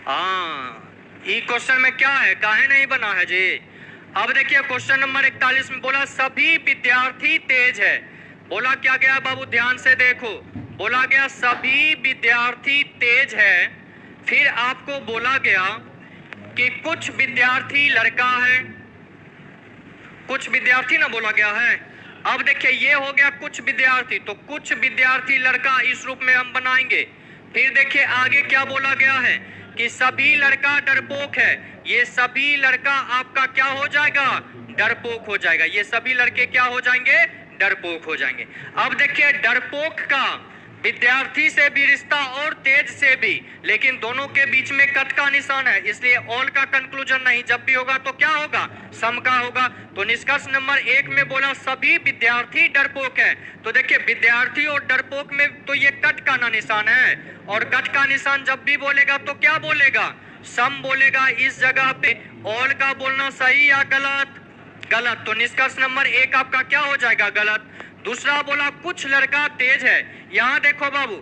हाँ, ये क्वेश्चन में क्या है, काहे नहीं बना है जी? अब देखिए क्वेश्चन नंबर 41 में बोला सभी विद्यार्थी तेज है। बोला क्या गया बाबू? ध्यान से देखो, बोला गया सभी विद्यार्थी तेज है, फिर आपको बोला गया कि कुछ विद्यार्थी लड़का है, कुछ विद्यार्थी ना बोला गया है। अब देखिए ये हो गया कुछ विद्यार्थी, तो कुछ विद्यार्थी लड़का इस रूप में हम बनाएंगे। फिर देखिए आगे क्या बोला गया है कि सभी लड़का डरपोक है, ये सभी लड़का आपका क्या हो जाएगा, डरपोक हो जाएगा। ये सभी लड़के क्या हो जाएंगे, डरपोक हो जाएंगे। अब देखिए डरपोक का विद्यार्थी से भी रिश्ता और तेज से भी, लेकिन दोनों के बीच में कट का निशान है, इसलिए ऑल का कंक्लूजन नहीं, जब भी होगा तो क्या होगा, सम का होगा। तो निष्कर्ष नंबर 1 में बोला सभी विद्यार्थी डरपोक है, तो देखिए विद्यार्थी और डरपोक में तो ये कट का ना निशान है, और कट का निशान जब भी बोलेगा तो क्या बोलेगा, सम बोलेगा। इस जगह पे ऑल का बोलना सही या गलत, गलत। तो निष्कर्ष नंबर 1 आपका क्या हो जाएगा, गलत। दूसरा बोला कुछ लड़का तेज है, यहाँ देखो बाबू,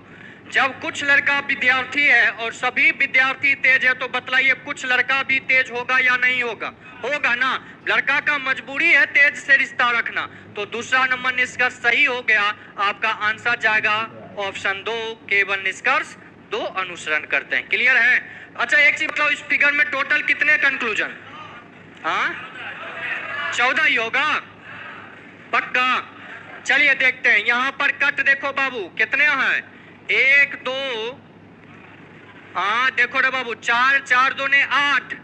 जब कुछ लड़का विद्यार्थी है और सभी विद्यार्थी तेज है, तो बतलाइए कुछ लड़का भी तेज होगा या नहीं होगा, होगा ना। लड़का का मजबूरी है तेज से रिश्ता रखना, तो दूसरा नंबर निष्कर्ष सही हो गया। आपका आंसर जाएगा ऑप्शन 2, केवल निष्कर्ष 2 अनुसरण करते हैं। क्लियर है। अच्छा एक चीज बताओ, इस फिगर में टोटल कितने कंक्लूजन, हाँ 14 ही होगा, पक्का। चलिए देखते हैं, यहाँ पर कट देखो बाबू कितने हैं, 1 2, हाँ देखो रे बाबू 4 4 2 ने 8,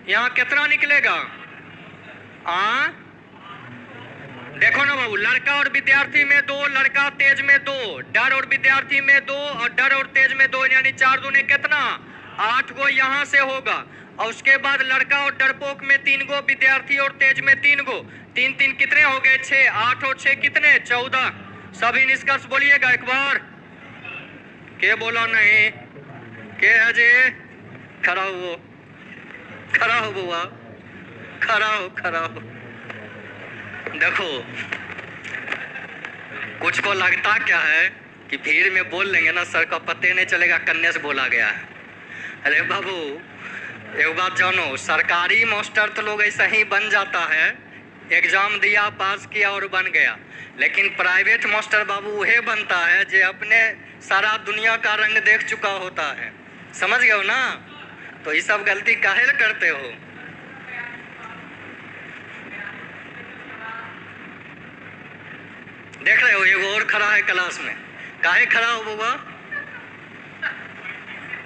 यहाँ कितना निकलेगा, हाँ देखो ना बाबू, लड़का और विद्यार्थी में 2, लड़का तेज में 2, डर और विद्यार्थी में 2, और डर और तेज में 2, यानी 4 2 ने कितना, 8 गो यहाँ से होगा। और उसके बाद लड़का और डरपोक में 3 गो, विद्यार्थी और तेज में 3 गो, 3 3 कितने हो गए, 6, 8 और 6 कितने, 14। सभी निष्कर्ष बोलिएगा एक बार, के बोला नहीं, के है जी, खड़ा हो, खड़ा हो बुआ, खड़ा हो, खड़ा हो। देखो कुछ को लगता क्या है कि भीड़ में बोल लेंगे ना सर का पते नहीं चलेगा, कन्या से बोला गया है। अरे बाबू एक बात जानो, सरकारी मास्टर तो लोग ऐसा ही बन जाता है, एग्जाम दिया पास किया और बन गया, लेकिन प्राइवेट मास्टर बाबू वह बनता है जो अपने सारा दुनिया का रंग देख चुका होता है। समझ गए हो ना। तो ये सब गलती काहे करते हो। देख रहे हो एगो और खड़ा है क्लास में, काहे खड़ा हो बुआ,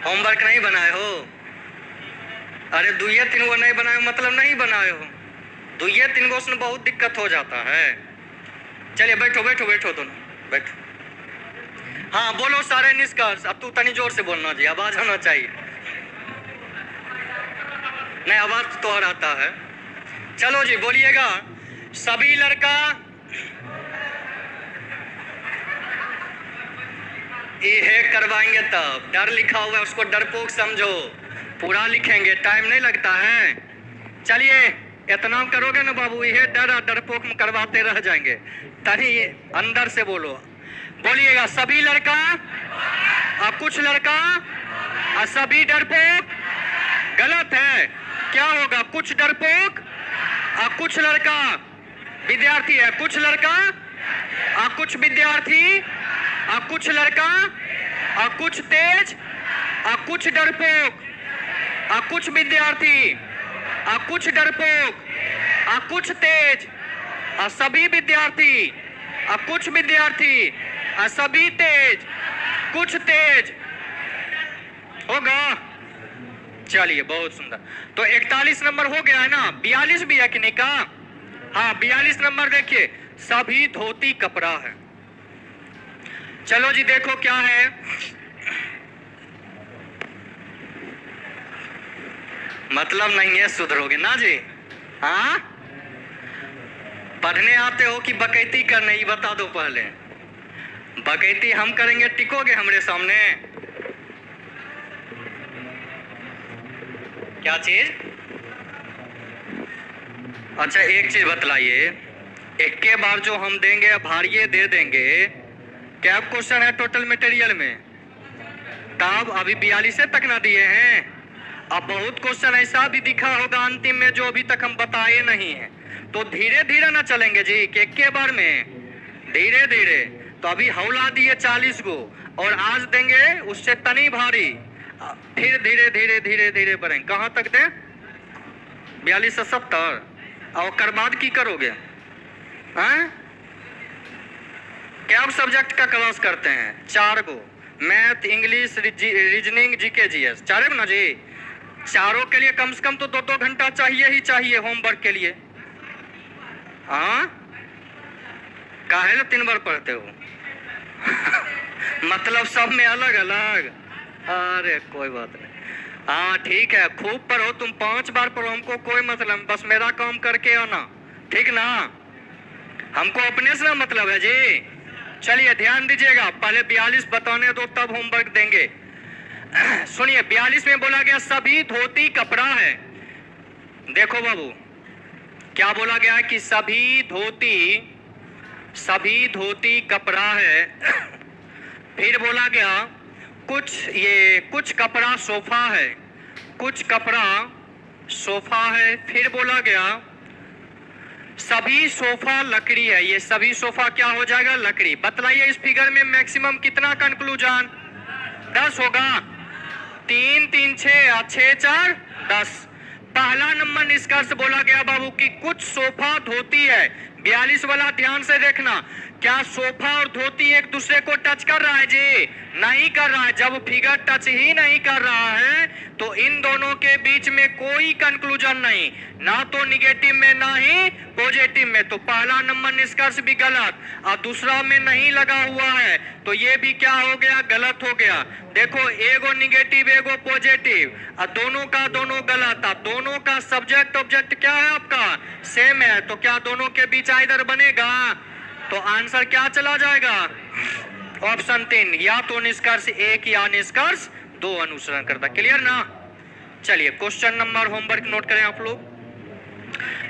होमवर्क नहीं बनाए हो। अरे 2 या 3 गो नहीं बनाए मतलब नहीं बनाए हो, 2 या 3 गो से बहुत दिक्कत हो जाता है। चलिए बैठो बैठो बैठो दोनों बैठो। हाँ बोलो सारे निष्कर्ष। अब तू तनी जोर से बोलना जी, आवाज होना चाहिए। नहीं आवाज तो आता है। चलो जी बोलिएगा, सभी लड़का ये करवाएंगे तब, डर लिखा हुआ है उसको डरपोक समझो, पूरा लिखेंगे, टाइम नहीं लगता है। चलिए इतना करोगे ना बाबू, ये डरपोक में करवाते रह जाएंगे। तनी अंदर से बोलो, बोलिएगा सभी लड़का और कुछ लड़का और सभी डरपोक, गलत है। क्या होगा, कुछ डरपोक और कुछ लड़का विद्यार्थी है, कुछ लड़का और कुछ विद्यार्थी और कुछ लड़का और कुछ तेज और कुछ डरपोक और कुछ विद्यार्थी और कुछ डरपोक और कुछ तेज और सभी विद्यार्थी और कुछ विद्यार्थी और सभी तेज, कुछ तेज होगा। चलिए बहुत सुंदर। तो 41 नंबर हो गया है ना, 42 भी है कि नहीं का, हाँ 42 नंबर देखिए, सभी धोती कपड़ा है। चलो जी देखो क्या है, मतलब नहीं है सुधरोगे ना जी। हाँ पढ़ने आते हो कि बकैती करने, ये बता दो पहले। बकैती हम करेंगे, टिकोगे हमरे सामने, क्या चीज। अच्छा एक चीज बतलाइए, एक के बार जो हम देंगे भारिये दे देंगे, क्या क्वेश्चन है टोटल मटेरियल में, तब अभी 42 तक ना दिए हैं। अब बहुत क्वेश्चन ऐसा भी दिखा होगा अंतिम में जो अभी तक हम बताए नहीं है, तो धीरे धीरे ना चलेंगे जी, कि एक के बार में धीरे धीरे। तो अभी हौला दिए 40 गो और आज देंगे उससे तनी भारी, फिर धीरे धीरे धीरे धीरे बढ़ेंगे। कहाँ तक दें? 42 से 70। और कर बाद की करोगे? हैं? क्या सब्जेक्ट का क्लास करते हैं? 4 गो, math, English, reasoning, GK, GS, 4 ना जी। चारों के लिए कम से कम तो 2-2 घंटा चाहिए ही चाहिए होमवर्क के लिए। हाँ, काहे ना 3 बार पढ़ते हो? मतलब सब में अलग अलग। अरे कोई बात नहीं, हाँ ठीक है, खूब पढ़ो, तुम 5 बार पढ़ो, हमको कोई मतलब, बस मेरा काम करके आना, ठीक ना? हमको अपने से मतलब है जी। चलिए ध्यान दीजिएगा, पहले 42 बताने दो तब होमवर्क देंगे। सुनिए, 42 में बोला गया सभी धोती कपड़ा है। देखो बाबू, क्या बोला गया कि सभी धोती कपड़ा है। फिर बोला गया कुछ कपड़ा सोफा है, कुछ कपड़ा सोफा है। फिर बोला गया सभी सोफा लकड़ी है। ये सभी सोफा क्या हो जाएगा? लकड़ी। बतलाइए इस फिगर में मैक्सिमम कितना कंक्लूजन? 10 होगा। 3 3 6 6 4 10। पहला नंबर निष्कर्ष बोला गया बाबू कि कुछ सोफा धोती है। 42 वाला ध्यान से देखना, क्या सोफा और धोती एक दूसरे को टच कर रहा है जी? नहीं कर रहा है। जब फिगर टच ही नहीं कर रहा है तो इन दोनों के बीच में कोई कंक्लूजन नहीं, ना तो निगेटिव में ना ही पॉजिटिव में। तो पहला नंबर निष्कर्ष भी गलत, और दूसरा में नहीं लगा हुआ है तो ये भी क्या हो गया? गलत हो गया। देखो, एगो निगेटिव एगो पॉजिटिव, और दोनों का दोनों गलत। और दोनों का सब्जेक्ट ऑब्जेक्ट क्या है आपका? सेम है। तो क्या दोनों के बीच इधर बनेगा? तो आंसर क्या चला जाएगा? ऑप्शन 3, या तो निष्कर्ष 1 या निष्कर्ष 2 अनुसरण करता। क्लियर ना? चलिए क्वेश्चन नंबर, होमवर्क नोट करें आप लोग।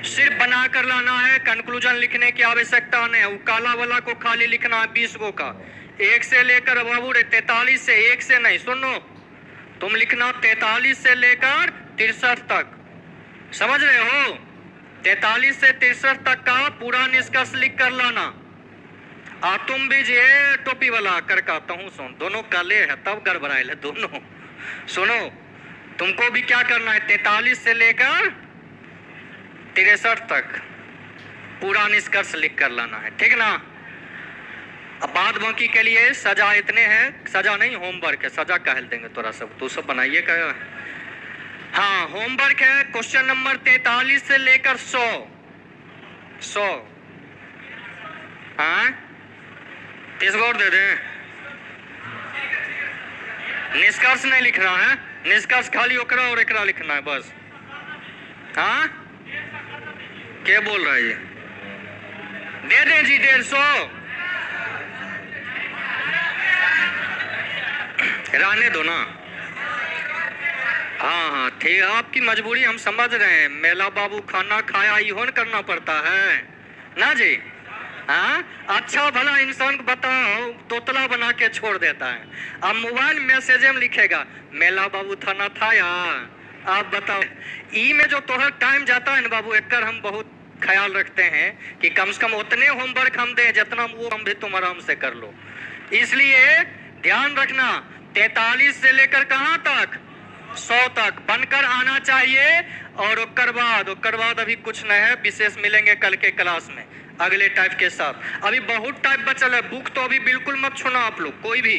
सिर्फ बना कर लाना है, कंक्लूजन लिखने की आवश्यकता नहीं है। वो काला वाला को खाली लिखना है 20 गो का, 1 से लेकर बाबू 43 से, 1 से नहीं, सुनो, तुम लिखना 43 से लेकर 63 तक। समझ रहे हो? 43 से 63 तक का पूरा निष्कर्ष लिख कर लाना। तुम भी जे टोपी वाला करकाता हूँ, सुन, दोनों काले है तब गड़बड़ाए दोनों। सुनो, तुमको भी क्या करना है? 43 से लेकर 63 तक पूरा निष्कर्ष लिख कर लाना है, ठीक ना? अब बाद बाकी के लिए सजा इतने हैं, सजा नहीं होमवर्क है, सजा कहल देंगे तोरा सब, तू सब बनाइए का। हाँ, होमवर्क है क्वेश्चन नंबर 43 से लेकर 100। हाँ, 30 गौर दे दें। निष्कर्ष नहीं लिखना है, निष्कर्ष खाली ओकरा और एकरा लिखना है बस। हाँ, क्या बोल रहा है ये? दे दें जी 150। रहने दो ना। हाँ ठीक, आपकी मजबूरी हम समझ रहे हैं। मेला बाबू खाना खाया इहोन करना पड़ता है ना जी। हाँ, अच्छा भला इंसान को बताओ, तोतला बना के छोड़ देता है। अब मोबाइल मैसेज में लिखेगा मेला बाबू थाना था यार। आप बताओ, ई में जो तोहर टाइम जाता है ना बाबू, एक हम बहुत ख्याल रखते हैं कि कम से कम उतने होमवर्क हम दें जितना वो हम भी तुम आराम से कर लो। इसलिए ध्यान रखना, 43 से लेकर कहाँ तक? 100 तक बनकर आना चाहिए। और ओकर बाद अभी कुछ नहीं है, विशेष मिलेंगे कल के क्लास में अगले टाइप के साथ। अभी बहुत टाइप बचल है। बुक तो अभी बिल्कुल मत छूना आप लोग, कोई भी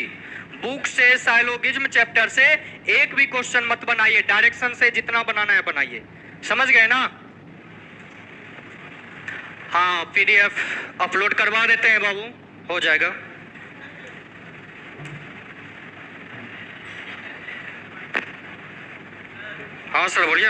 बुक से, साइलोगिज्म चैप्टर से एक भी क्वेश्चन मत बनाइए। डायरेक्शन से जितना बनाना है बनाइए, समझ गए ना? हाँ, PDF अपलोड करवा देते हैं बाबू, हो जाएगा। हाँ सर, बोलिए।